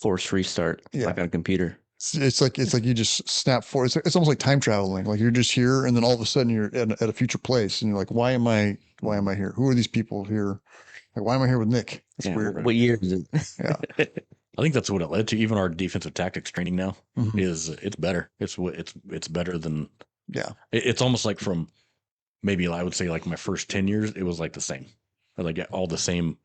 force restart Yeah. like on a computer. It's like you just snap forward. It's almost like time traveling. Like you're just here, and then all of a sudden you're at a future place, and you're like, why am I here? Who are these people here? Like, why am I here with Nick? It's Yeah. weird. What year is it? Yeah. I think that's what it led to. Even our defensive tactics training now Mhm. is it's better. It's better than. Yeah. It's almost like from maybe I would say like my first 10 years, it was like the same, like all the same,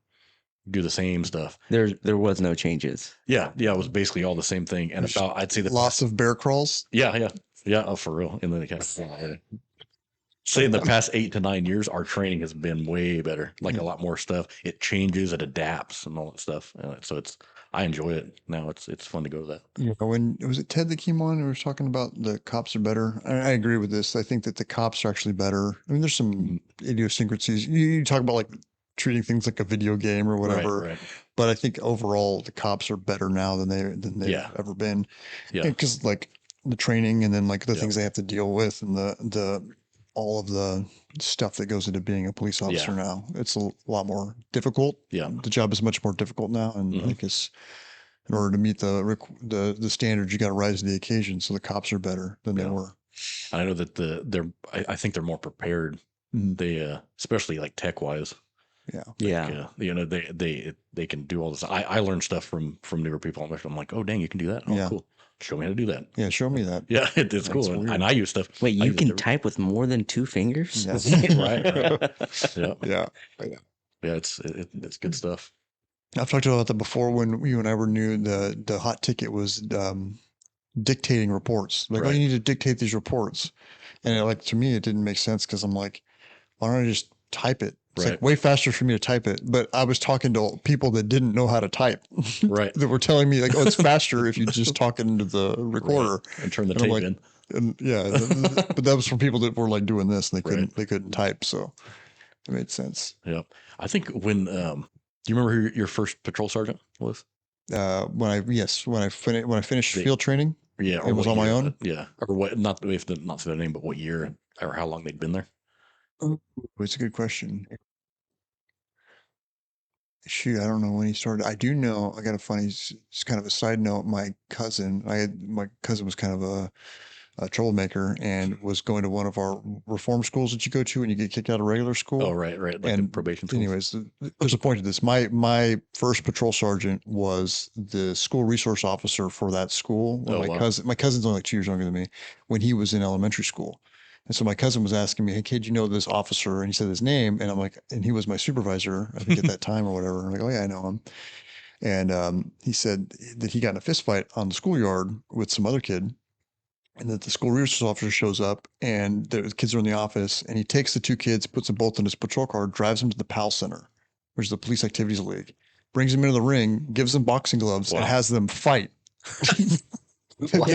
do the same stuff. There was no changes. Yeah, it was basically all the same thing. And There's about I'd say the Lots of bear crawls. yeah. Oh, for real. And then they say in the past 8 to 9 years, our training has been way better. Like a lot more stuff. It changes, it adapts, and all that stuff. So I enjoy it now. It's fun to go to that. Yeah. When was it Ted that came on and was talking about the cops are better? I agree with this. I think that the cops are actually better. I mean, there's some idiosyncrasies. You talk about like treating things like a video game or whatever, Right. but I think overall the cops are better now than they've Yeah. ever been. Yeah. Because like the training and then like the Yeah. things they have to deal with and the all of the stuff that goes into being a police officer Yeah. now. It's a lot more difficult. Yeah. The job is much more difficult now, and I Mhm. think it's in order to meet the standards, you got to rise to the occasion. So the cops are better than they Yeah. were. And I know that I think they're more prepared. Mhm. They especially like tech wise. Yeah. Yeah. They can do all this. I learned stuff from newer people. I'm like, oh dang, you can do that. Oh, Yeah. cool. Show me how to do that. Yeah. Show me that. Yeah, it's That's cool. And weird. I use stuff. Wait, I you use it can every- type with more than 2 fingers? Yes. right. Yeah, Yeah. it's good stuff. I've talked about that before when you and I were new. The hot ticket was dictating reports. Like, oh, Right. you need to dictate these reports. And like to me, it didn't make sense because I'm like, why don't I just type it? It's like Right. way faster for me to type it. But I was talking to people that didn't know how to type Right. that were telling me like, oh, it's faster if you just talk it into the recorder. And turn the And I'm tape like, in. And yeah, but that was for people that were like doing this and Right. they couldn't type. So it made sense. Yeah. I think when do you remember who your first patrol sergeant was? When I finished The- field training, Yeah. It was what on my year, own? Yeah. Or what not we have to not say their name, but what year or how long they'd been there. it's a good question. Shoot, I don't know when he started. I do know. I got a funny, it's kind of a side note. My cousin was kind of a troublemaker and was going to one of our reform schools that you go to when you get kicked out of regular school. Oh, right. Like the And probation schools. Anyways, there's a point to this. My first patrol sergeant was the school resource officer for that school. When Oh, my wow. cousin's only like 2 years younger than me when he was in elementary school. And so my cousin was asking me, "Hey, kid, you know this officer?" And he said his name, and I'm like, and he was my supervisor, I think at that time or whatever. I'm like, "Oh yeah, I know him." And he said that he got in a fist fight on the schoolyard with some other kid, and that the school resource officer shows up, and the kids are in the office, and he takes the two kids, puts them both in his patrol car, drives them to the PAL Center, which is the Police Activities League, brings them into the ring, gives them boxing gloves, and Wow. has them fight. Wow.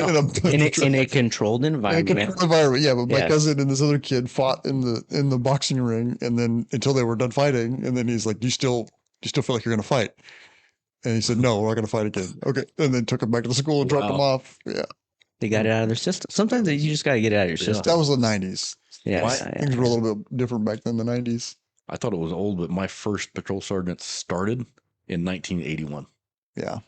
In a controlled environment. Controlled environment, yeah. But my Yes. cousin and this other kid fought in the boxing ring, and then until they were done fighting, and then he's like, "Do you still feel like you're gonna fight?" And he said, "No, we're not gonna fight again." Okay, and then took him back to the school and dropped him Wow. off. Yeah, They got it out of their system. Sometimes you just got to get it out of your Yeah. system. that was the '90s. Yeah, Why- yeah. Things were a little bit different back then. The '90s. I thought it was old, but my first patrol sergeant started in 1981. Yeah,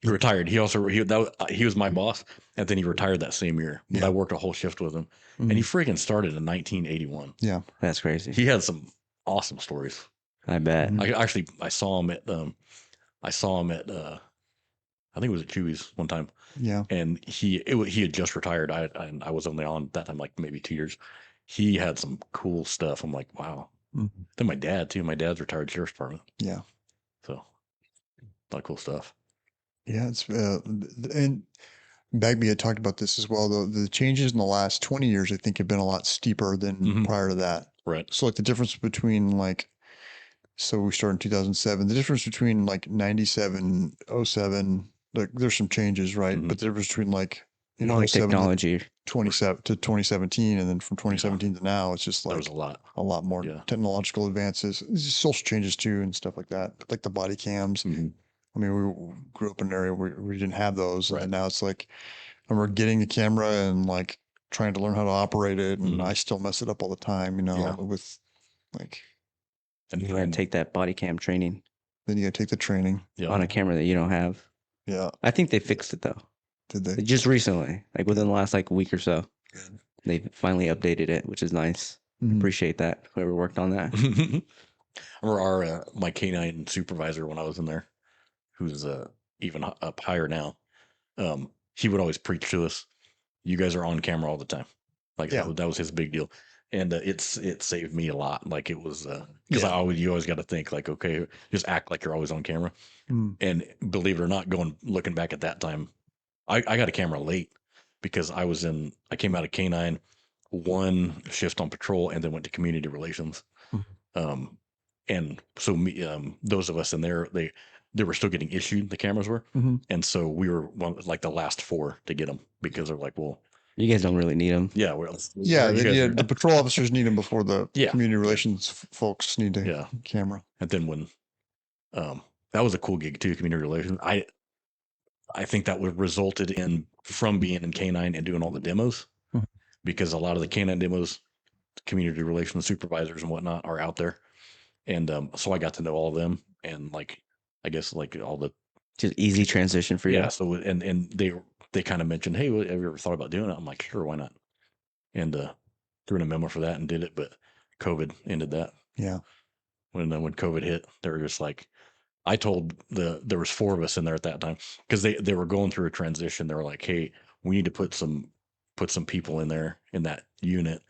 He retired. He was my boss, and then he retired that same year. But Yeah. I worked a whole shift with him, and he freaking started in 1981. yeah. That's crazy. He had some awesome stories. I bet. Mhm. I saw him at I think it was at Chewy's one time, Yeah, and he had just retired. I was only on that time like maybe 2 years. He had some cool stuff. I'm like, wow. Mhm. Then my dad too. My dad's retired sheriff's department, yeah, so a lot of cool stuff. yeah. It's and Bagby had talked about this as well. Though the changes in the last 20 years, I think, have been a lot steeper than Mhm. prior to that. Right. So like the difference between like, so we started in 2007. The difference between like 97, 07, like there's some changes, right? Mhm. But the difference between like More like 07 technology. 27 to 2017, and then from 2017 to now, it's just There like was a lot. a lot more Yeah. technological advances, it's just social changes too, and stuff like that. Like the body cams. Mhm. I mean, we grew up in an area where we didn't have those, Right. and now it's like, and we're getting the camera and like trying to learn how to operate it, and Mhm. I still mess it up all the time, Yeah. with like, And You got to take that body cam training then you gotta take the training. yeah. on a camera that you don't have. Yeah. I think they fixed it though. Did they? Just recently, like within the last like week or so, they finally updated it, which is nice. Mhm. Appreciate that. Whoever worked on that. Or our my canine supervisor when I was in there, who's even up higher now. He would always preach to us, "You guys are on camera all the time." Like Yeah. that was his big deal, and it saved me a lot. Like it was because Yeah. you always got to think like, okay, just act like you're always on camera. Mm. And believe it or not, looking back at that time, I got a camera late because I came out of canine, one shift on patrol, and then went to community relations. Mhm. And so those of us in there, they were still getting issued, the cameras were, Mhm. and so we were like the last four to get them because they're like, well, You guys don't really need them. yeah, Yeah, you guys are- the patrol officers need them before the Yeah. community relations folks need a Yeah. camera. And then when that was a cool gig too, community relations. I think that would resulted in from being in canine and doing all the demos, Mhm. because a lot of the canine demos, community relations supervisors and whatnot are out there, and so I got to know all of them, and like I guess like all the Just easy transition for you. yeah. So and they kind of mentioned, hey, have you ever thought about doing it? I'm like, sure, why not? And threw in a memo for that and did it, but COVID ended that. Yeah. When COVID hit, they were just like, I told there was four of us in there at that time because they were going through a transition. They were like, hey, we need to put some people in there in that unit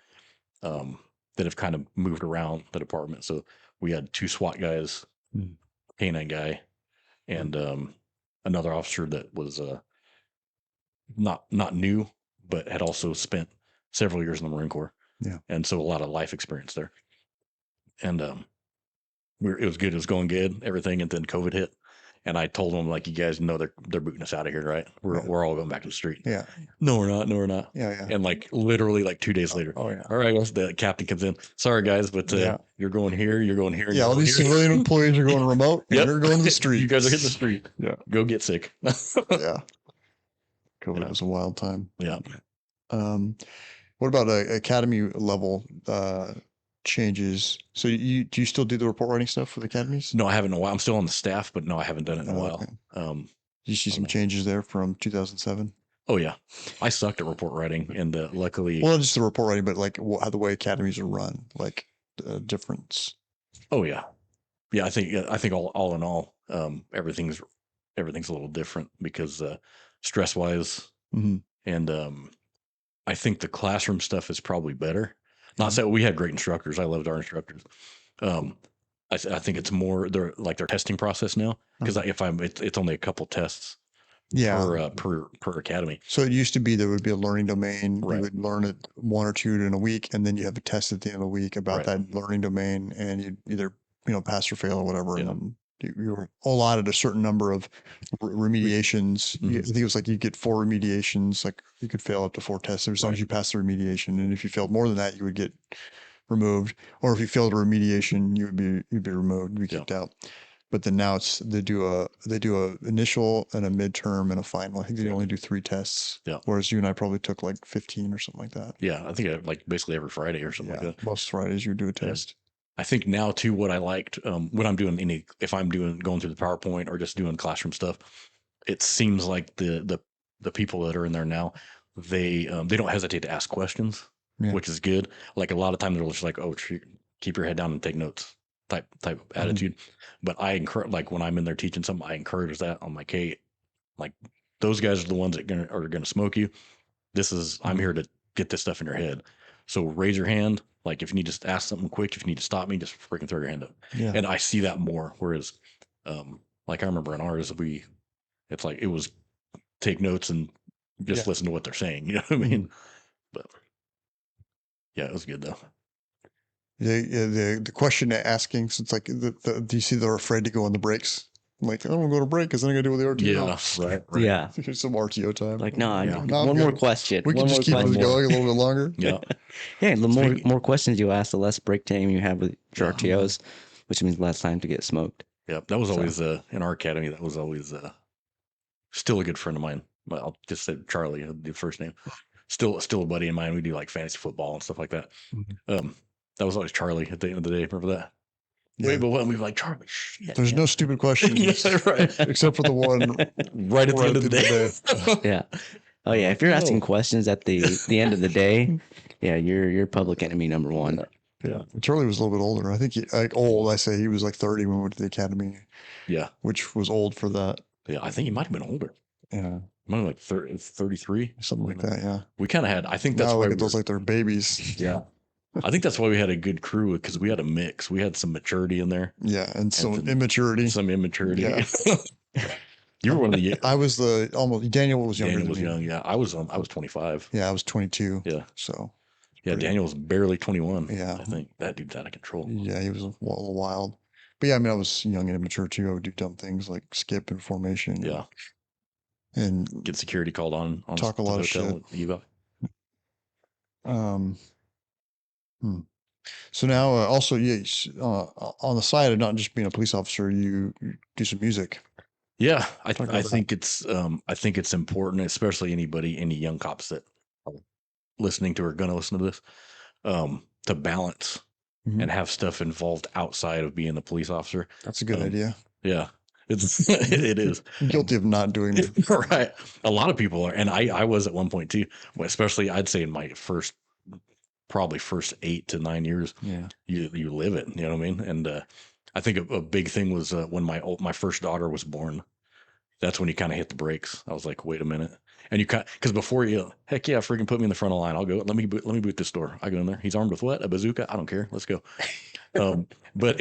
that have kind of moved around the department. So we had two SWAT guys, Mm. canine guy, and another officer that was not new, but had also spent several years in the Marine Corps. Yeah. And so a lot of life experience there. And it was good. It was going good, everything. And then COVID hit. And I told them, like, you guys know they're booting us out of here, right? Yeah. We're all going back to the street. Yeah. No, we're not. No, we're not. Yeah. Yeah. And like literally like 2 days later. Oh yeah. All right, well, the captain comes in. Sorry guys, but Yeah. you're going here, you're going here. and Yeah. you're All going these here. civilian employees are going remote, and Yep. you're going to the street. You guys are hitting the street. Yeah. Go get sick. Yeah. COVID Yeah. was a wild time. Yeah. What about academy level changes? So do you still do the report writing stuff for the academies? No, I haven't in a while. I'm still on the staff, but no, I haven't done it in a Oh, while. okay. You see some changes there from 2007? Oh yeah, I sucked at report writing, and luckily, Well, not just the report writing, but like how the way academies are run, like the difference. oh yeah, I think all in all, everything's a little different because stress wise Mhm. and I think the classroom stuff is probably better. Not saying we had great instructors. I loved our instructors. Um, I think it's more their testing process now because it's only a couple tests Yeah. per academy. So it used to be there would be a learning domain. Right. You would learn it 1 or 2 in a week, and then you have a test at the end of the week about Right. that learning domain, and you either pass or fail or whatever. Yeah. And then you were allotted a certain number of remediations. I think it was like you get 4 remediations. Like you could fail up to 4 tests as long as you pass the remediation. And if you failed more than that, you would get removed. Or if you failed a remediation, you'd be removed, you'd be kicked out. But then now they do a initial and a midterm and a final. I think they only do 3 tests. Yeah. Whereas you and I probably took like 15 or something like that. Yeah, I think like basically every Friday or something like that. Most Fridays you do a test. I think now too, what I liked when I'm doing if I'm going through the PowerPoint or just doing classroom stuff, it seems like the people that are in there now, they don't hesitate to ask questions, which is good. Like a lot of times they're just like, oh, keep your head down and take notes type attitude. But I encourage, like when I'm in there teaching something, I encourage that. I'm like, hey, like those guys are the ones that are gonna smoke you. I'm here to get this stuff in your head. So raise your hand. Like if you need to ask something quick, if you need to stop me, just freaking throw your hand up. Yeah. And I see that more. Whereas, like I remember in ours, it's like it was take notes and just listen to what they're saying. You know what I mean? But yeah, it was good though. The question they're asking, so it's like do you see they're afraid to go on the breaks? I'm like, I don't want to go to break because then I got to do with the RTO. Yeah, right. Yeah. Here's some RTO time. Like, no, Yeah. one more question. We can just keep it going a little bit longer. Yeah. Yeah, the more questions you ask, the less break time you have with your RTOs, which means less time to get smoked. Yeah, that was always in our academy. That was always still a good friend of mine. Well, I'll just say Charlie, the first name. Still a buddy of mine. We do like fantasy football and stuff like that. That was always Charlie at the end of the day. Remember that? Yeah. Wait, but what? We were like, Charlie, shit. There's no stupid questions. Yeah, right. Except for the one right at the end of the day. Yeah. Oh yeah. If you're asking questions at the end of the day, yeah, you're public enemy number 1. Yeah. Charlie was a little bit older. I think I say he was like 30 when we went to the academy. Yeah. Which was old for that. Yeah. I think he might have been older. Yeah. Might have like 33. Something like that. Yeah. We kind of had, I think that's now why look at those like they're babies. Yeah. I think that's why we had a good crew because we had a mix. We had some maturity in there. Yeah. And some immaturity. Some immaturity. Yeah. You were one of the. I was Daniel was younger. Daniel was than me. young. Yeah. I was 25. Yeah. I was 22. Yeah. So. Yeah. Daniel was barely 21. Yeah. I think that dude's out of control. Yeah. He was a little wild. But yeah, I mean, I was young and immature too. I would do dumb things like skip in formation. Yeah. And get security called on talk a lot of shit. So now also, on the side of not just being a police officer, you do some music. Yeah, I think it's important, especially any young cops that are listening to or going to listen to this, to balance and have stuff involved outside of being a police officer. That's a good idea. Yeah, it is. I'm guilty of not doing it. Right. A lot of people are, and I was at one point too, especially I'd say in my probably first 8 to 9 years. Yeah. You live it, you know what I mean? And I think a big thing was when my first daughter was born. That's when you kind of hit the brakes. I was like, wait a minute. And you because before heck yeah, freaking put me in the front of the line. I'll go. Let me boot this door. I go in there. He's armed with what? A bazooka? I don't care. Let's go. But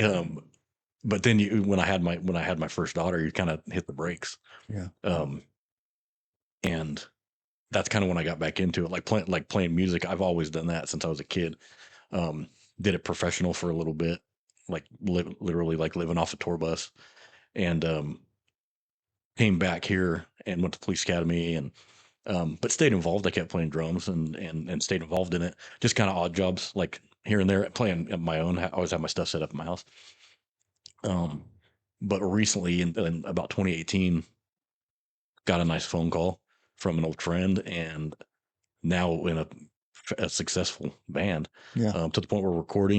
then when I had my first daughter, you kind of hit the brakes. Yeah. And that's kind of when I got back into it, like playing music. I've always done that since I was a kid. Did it professional for a little bit, like literally like living off a tour bus, and came back here and went to police academy and but stayed involved. I kept playing drums and stayed involved in it. Just kind of odd jobs like here and there, playing at my own. I always have my stuff set up in my house. But recently in about 2018, got a nice phone call from an old friend, and now in a successful band. Yeah. To the point where we record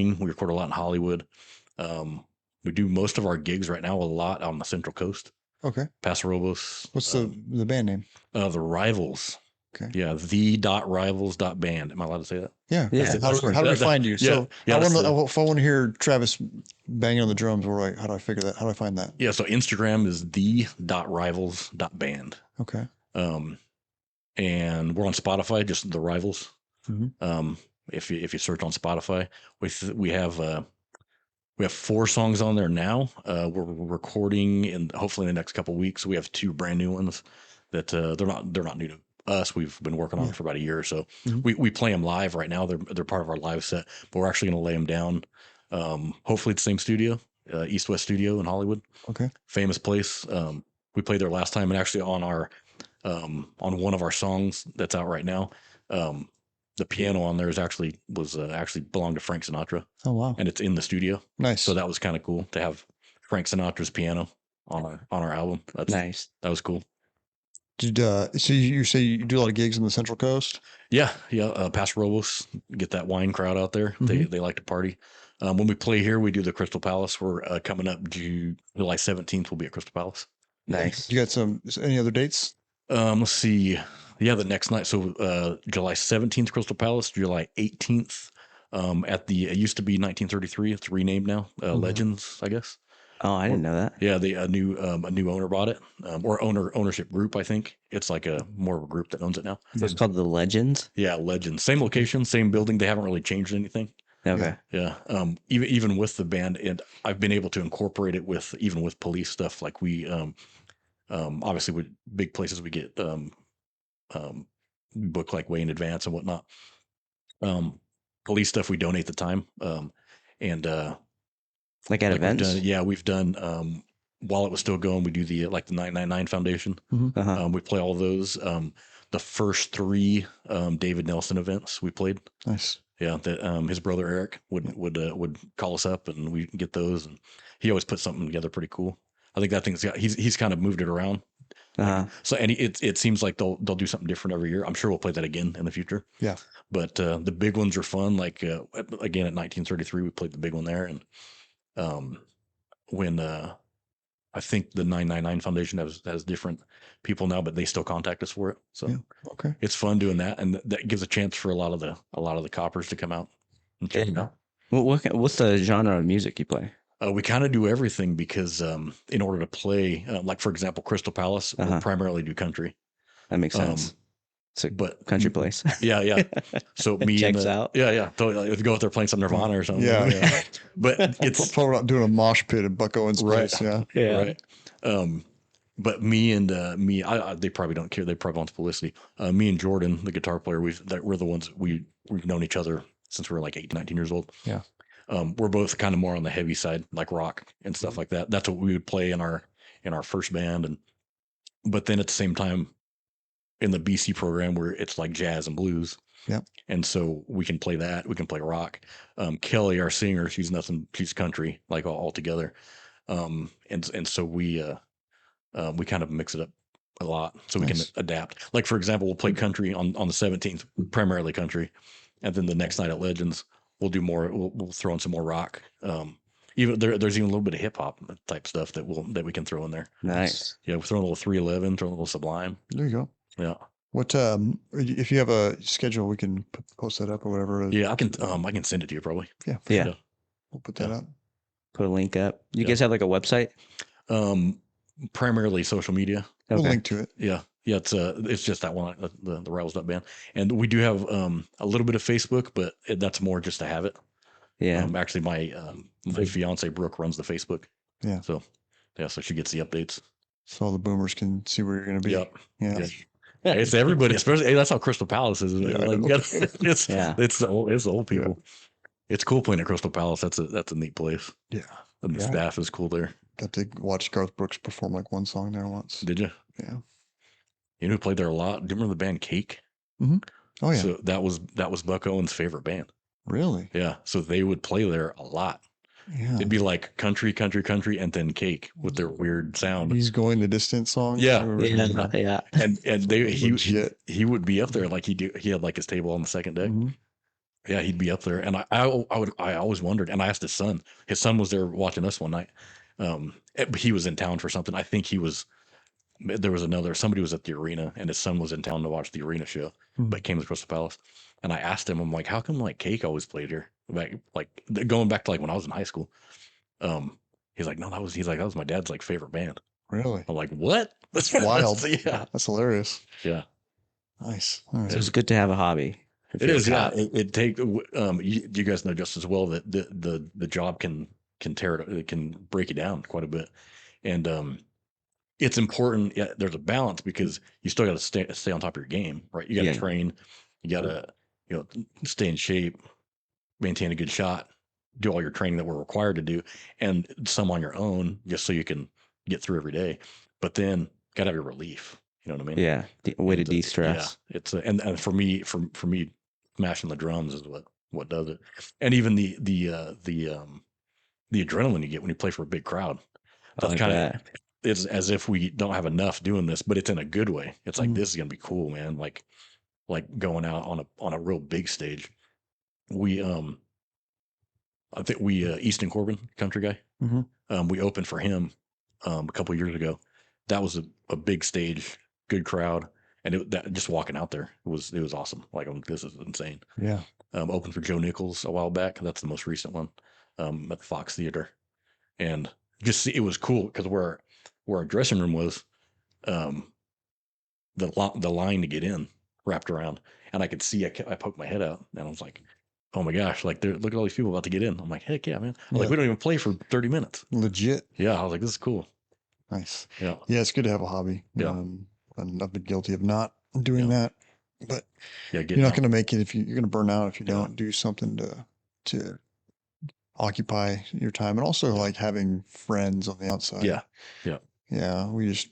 a lot in Hollywood. We do most of our gigs right now a lot on the Central Coast. Okay. Paso Robles. What's the band name? The Rivals. Okay. Yeah, the.rivals.band. Am I allowed to say that? Yeah. Yeah. How do we find you? So yeah, if I want to hear Travis banging on the drums, how do I figure that? How do I find that? Yeah, so Instagram is the.rivals.band. Okay. and we're on Spotify, just the Rivals. Mhm. If you search on Spotify, we have 4 songs on there now. We're recording, and hopefully in the next couple weeks we have 2 brand new ones that they're not new to us. We've been working on Yeah. them for about a year or so. Mhm. We play them live right now. They're part of our live set, but we're actually going to lay them down. Hopefully it's the same studio, East West Studio in Hollywood, Okay. famous place. We played there last time, and actually on one of our songs that's out right now, the piano on there actually belonged to Frank Sinatra, Oh wow. and it's in the studio. Nice. So that was kind of cool to have Frank Sinatra's piano on our album. Nice. That was cool. Did so you say you do a lot of gigs on the Central Coast? Yeah. Paso Robles, get that wine crowd out there. Mhm. They like to party. When we play here, we do the Crystal Palace. We're coming up July 17th. We'll be at Crystal Palace. Nice. You got any other dates? Let's see. Yeah, the next night. So July 17th, Crystal Palace. July 18th, it used to be 1933. It's renamed now. Mhm. Legends, I guess. Oh, I didn't know that. Yeah, a new owner bought it, or ownership group. I think it's like more of a group that owns it now. So it's called the Legends. Yeah, Legends. Same location, same building. They haven't really changed anything. Okay. Yeah. Even with the band, and I've been able to incorporate it with police stuff. Like we obviously with big places we get book like way in advance and whatnot. Police stuff we donate the time. And Like at like events. we've done while it was still going, we do the 999 Foundation. Uh-huh. We play all those. The first 3 David Nelson events we played. Nice. Yeah, that his brother Eric would call us up and we get those, and he always puts something together pretty cool. I think that he's kind of moved it around. Uh-huh. So and it seems like they'll do something different every year. I'm sure we'll play that again in the future. Yeah. But the big ones are fun. Like again at 1933, we played the big one there, and when I think the 999 Foundation has different people now, but they still contact us for it. So Yeah. Okay. it's fun doing that, and that gives a chance for a lot of the coppers to come out and check it out. What's the genre of music you play? We kind of do everything because in order to play, like for example, Crystal Palace, we'll Uh-huh. primarily do country. That makes sense. It's a But country place. yeah. So me Checks and out. yeah, totally. If you go out there playing some Nirvana or something. Yeah, yeah. But it's probably not doing a mosh pit at Buck Owens' Right. place. Yeah. Yeah. right. But me and they probably don't care. They probably want publicity. Me and Jordan, the guitar player, we're the ones we've known each other since we were like 18, 19 years old. Yeah. We're both kind of more on the heavy side, like rock and stuff like that. That's what we would play in our first band, but then at the same time, in the BC program where it's like jazz and blues. Yep. And so we can play that. We can play rock. Kelly, our singer, she's country, like all together. And so we kind of mix it up a lot so we Nice. can adapt. Like for example, we'll play country on the 17th, primarily country, and then the next night at Legends, we'll do more. We'll throw in some more rock. Even there's even a little bit of hip hop type stuff that we can throw in there. Nice. Yeah, we're throwing a little 311, throwing a little Sublime. There you go. Yeah. What if you have a schedule, we can post that up or whatever. Yeah, I can send it to you probably. Yeah. Yeah. We'll put that Yeah. up. Put a link up. You Yeah. guys have like a website? Primarily social media. We'll Okay. link to it. Yeah. It's just that one, the Rivals.band. And we do have a little bit of Facebook, but that's more just to have it. Yeah. Actually my fiance Brooke runs the Facebook. Yeah. So she gets the updates. So all the boomers can see where you're going to be. Yep. Yeah. Yeah. It's everybody, especially that's how Crystal Palace is. Yeah, I Like, know. it's Yeah. it's the old people. It's cool playing at Crystal Palace. That's a neat place. Yeah. And the Yeah. staff is cool there. Got to watch Garth Brooks perform like one song there once. Did you? Yeah. You know who played there a lot? Do you remember the band Cake? Oh yeah. So that was Buck Owens' favorite band. Really? Yeah. So they would play there a lot. Yeah. It'd be like country, and then Cake with their weird sound. He's going the distance song. Yeah. Yeah. And Legit. he would be up there like he had like his table on the second deck. Mhm. Yeah, he'd be up there, and I always wondered, and I asked his son. His son was there watching us one night. He was in town for something. I think there was somebody was at the arena, and his son was in town to watch the arena show, Mhm. but came to Crystal Palace. And I asked him, I'm like, how come like Cake always played here? Like going back to like when I was in high school. He's like, no, that was my dad's like favorite band. Really? I'm like, what? That's Wild. Yeah. That's hilarious. Yeah. Nice. All right. So it's good to have a hobby. if It you're a is, yeah. cop. It take you guys know just as well that the job can tear it can break you down quite a bit, and it's important. Yeah, there's a balance because you still got to stay on top of your game, right? You got to Yeah. train, you got to stay in shape, maintain a good shot, do all your training that we're required to do, and some on your own just so you can get through every day. But then got to have your relief. You know what I mean? Yeah. Way to And, yeah, de-stress. it's and for me, smashing the drums is what does it, and even the adrenaline you get when you play for a big crowd. I That's like kind of that. it's as if we don't have enough doing this, but it's in a good way. It's like Mhm. this is gonna be cool, man. Like going out on a real big stage. We I think we Easton Corbin, country guy. Mhm. We opened for him a couple years ago. That was a big stage, good crowd, and that just walking out there it was awesome. Like this is insane. Yeah. Opened for Joe Nichols a while back. That's the most recent one at the Fox Theater, and just it was cool because where our dressing room was, um, the line to get in wrapped around, and I could see. I poked my head out, and I was like, "Oh my gosh! Like, look at all these people about to get in." I'm like, "Heck yeah, man!" I'm like, Yeah. "We don't even play for 30 minutes." Legit. Yeah, I was like, "This is cool." Nice. Yeah, Yeah, it's good to have a hobby. Yeah. And I've been guilty of not doing Yeah. that, but yeah. you're not going to make it if you're going to burn out if you Yeah. don't do something to occupy your time, and also Yeah. like having friends on the outside. Yeah. Yeah. We just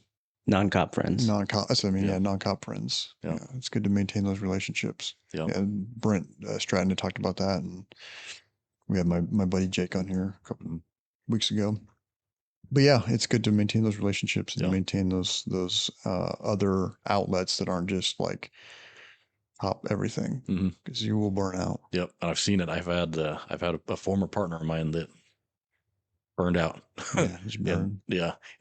Non-cop friends. non-cop. That's what I mean. Yeah. Yeah, non-cop friends. Yeah. Yeah, it's good to maintain those relationships. Yeah. Yeah, Brent Stratton had talked about that, and we had my buddy Jake on here a couple weeks ago. But yeah, it's good to maintain those relationships and Yeah. maintain those other outlets that aren't just like top everything, Mhm. because you will burn out. Yep, and I've seen it. I've had a former partner of mine that burned out. Yeah, just burn.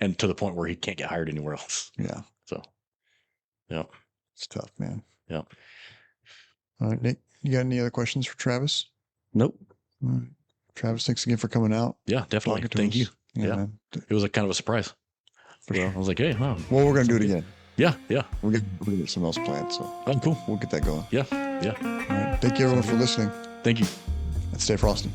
and to the point where he can't get hired anywhere else. Yeah, So, yeah, it's tough, man. yeah. All right, Nick, you got any other questions for Travis? Nope. All right. Travis, thanks again for coming out. Yeah, definitely. talking to Thank us. you. Yeah, Yeah. man. It was a kind of a surprise. For So sure. I was like, hey, wow. Well, we're gonna do it again. Yeah. We're gonna get something else planned, so Oh, cool. we'll get that going. Yeah. All right. Thank you everyone for listening, Thank you. and stay frosty.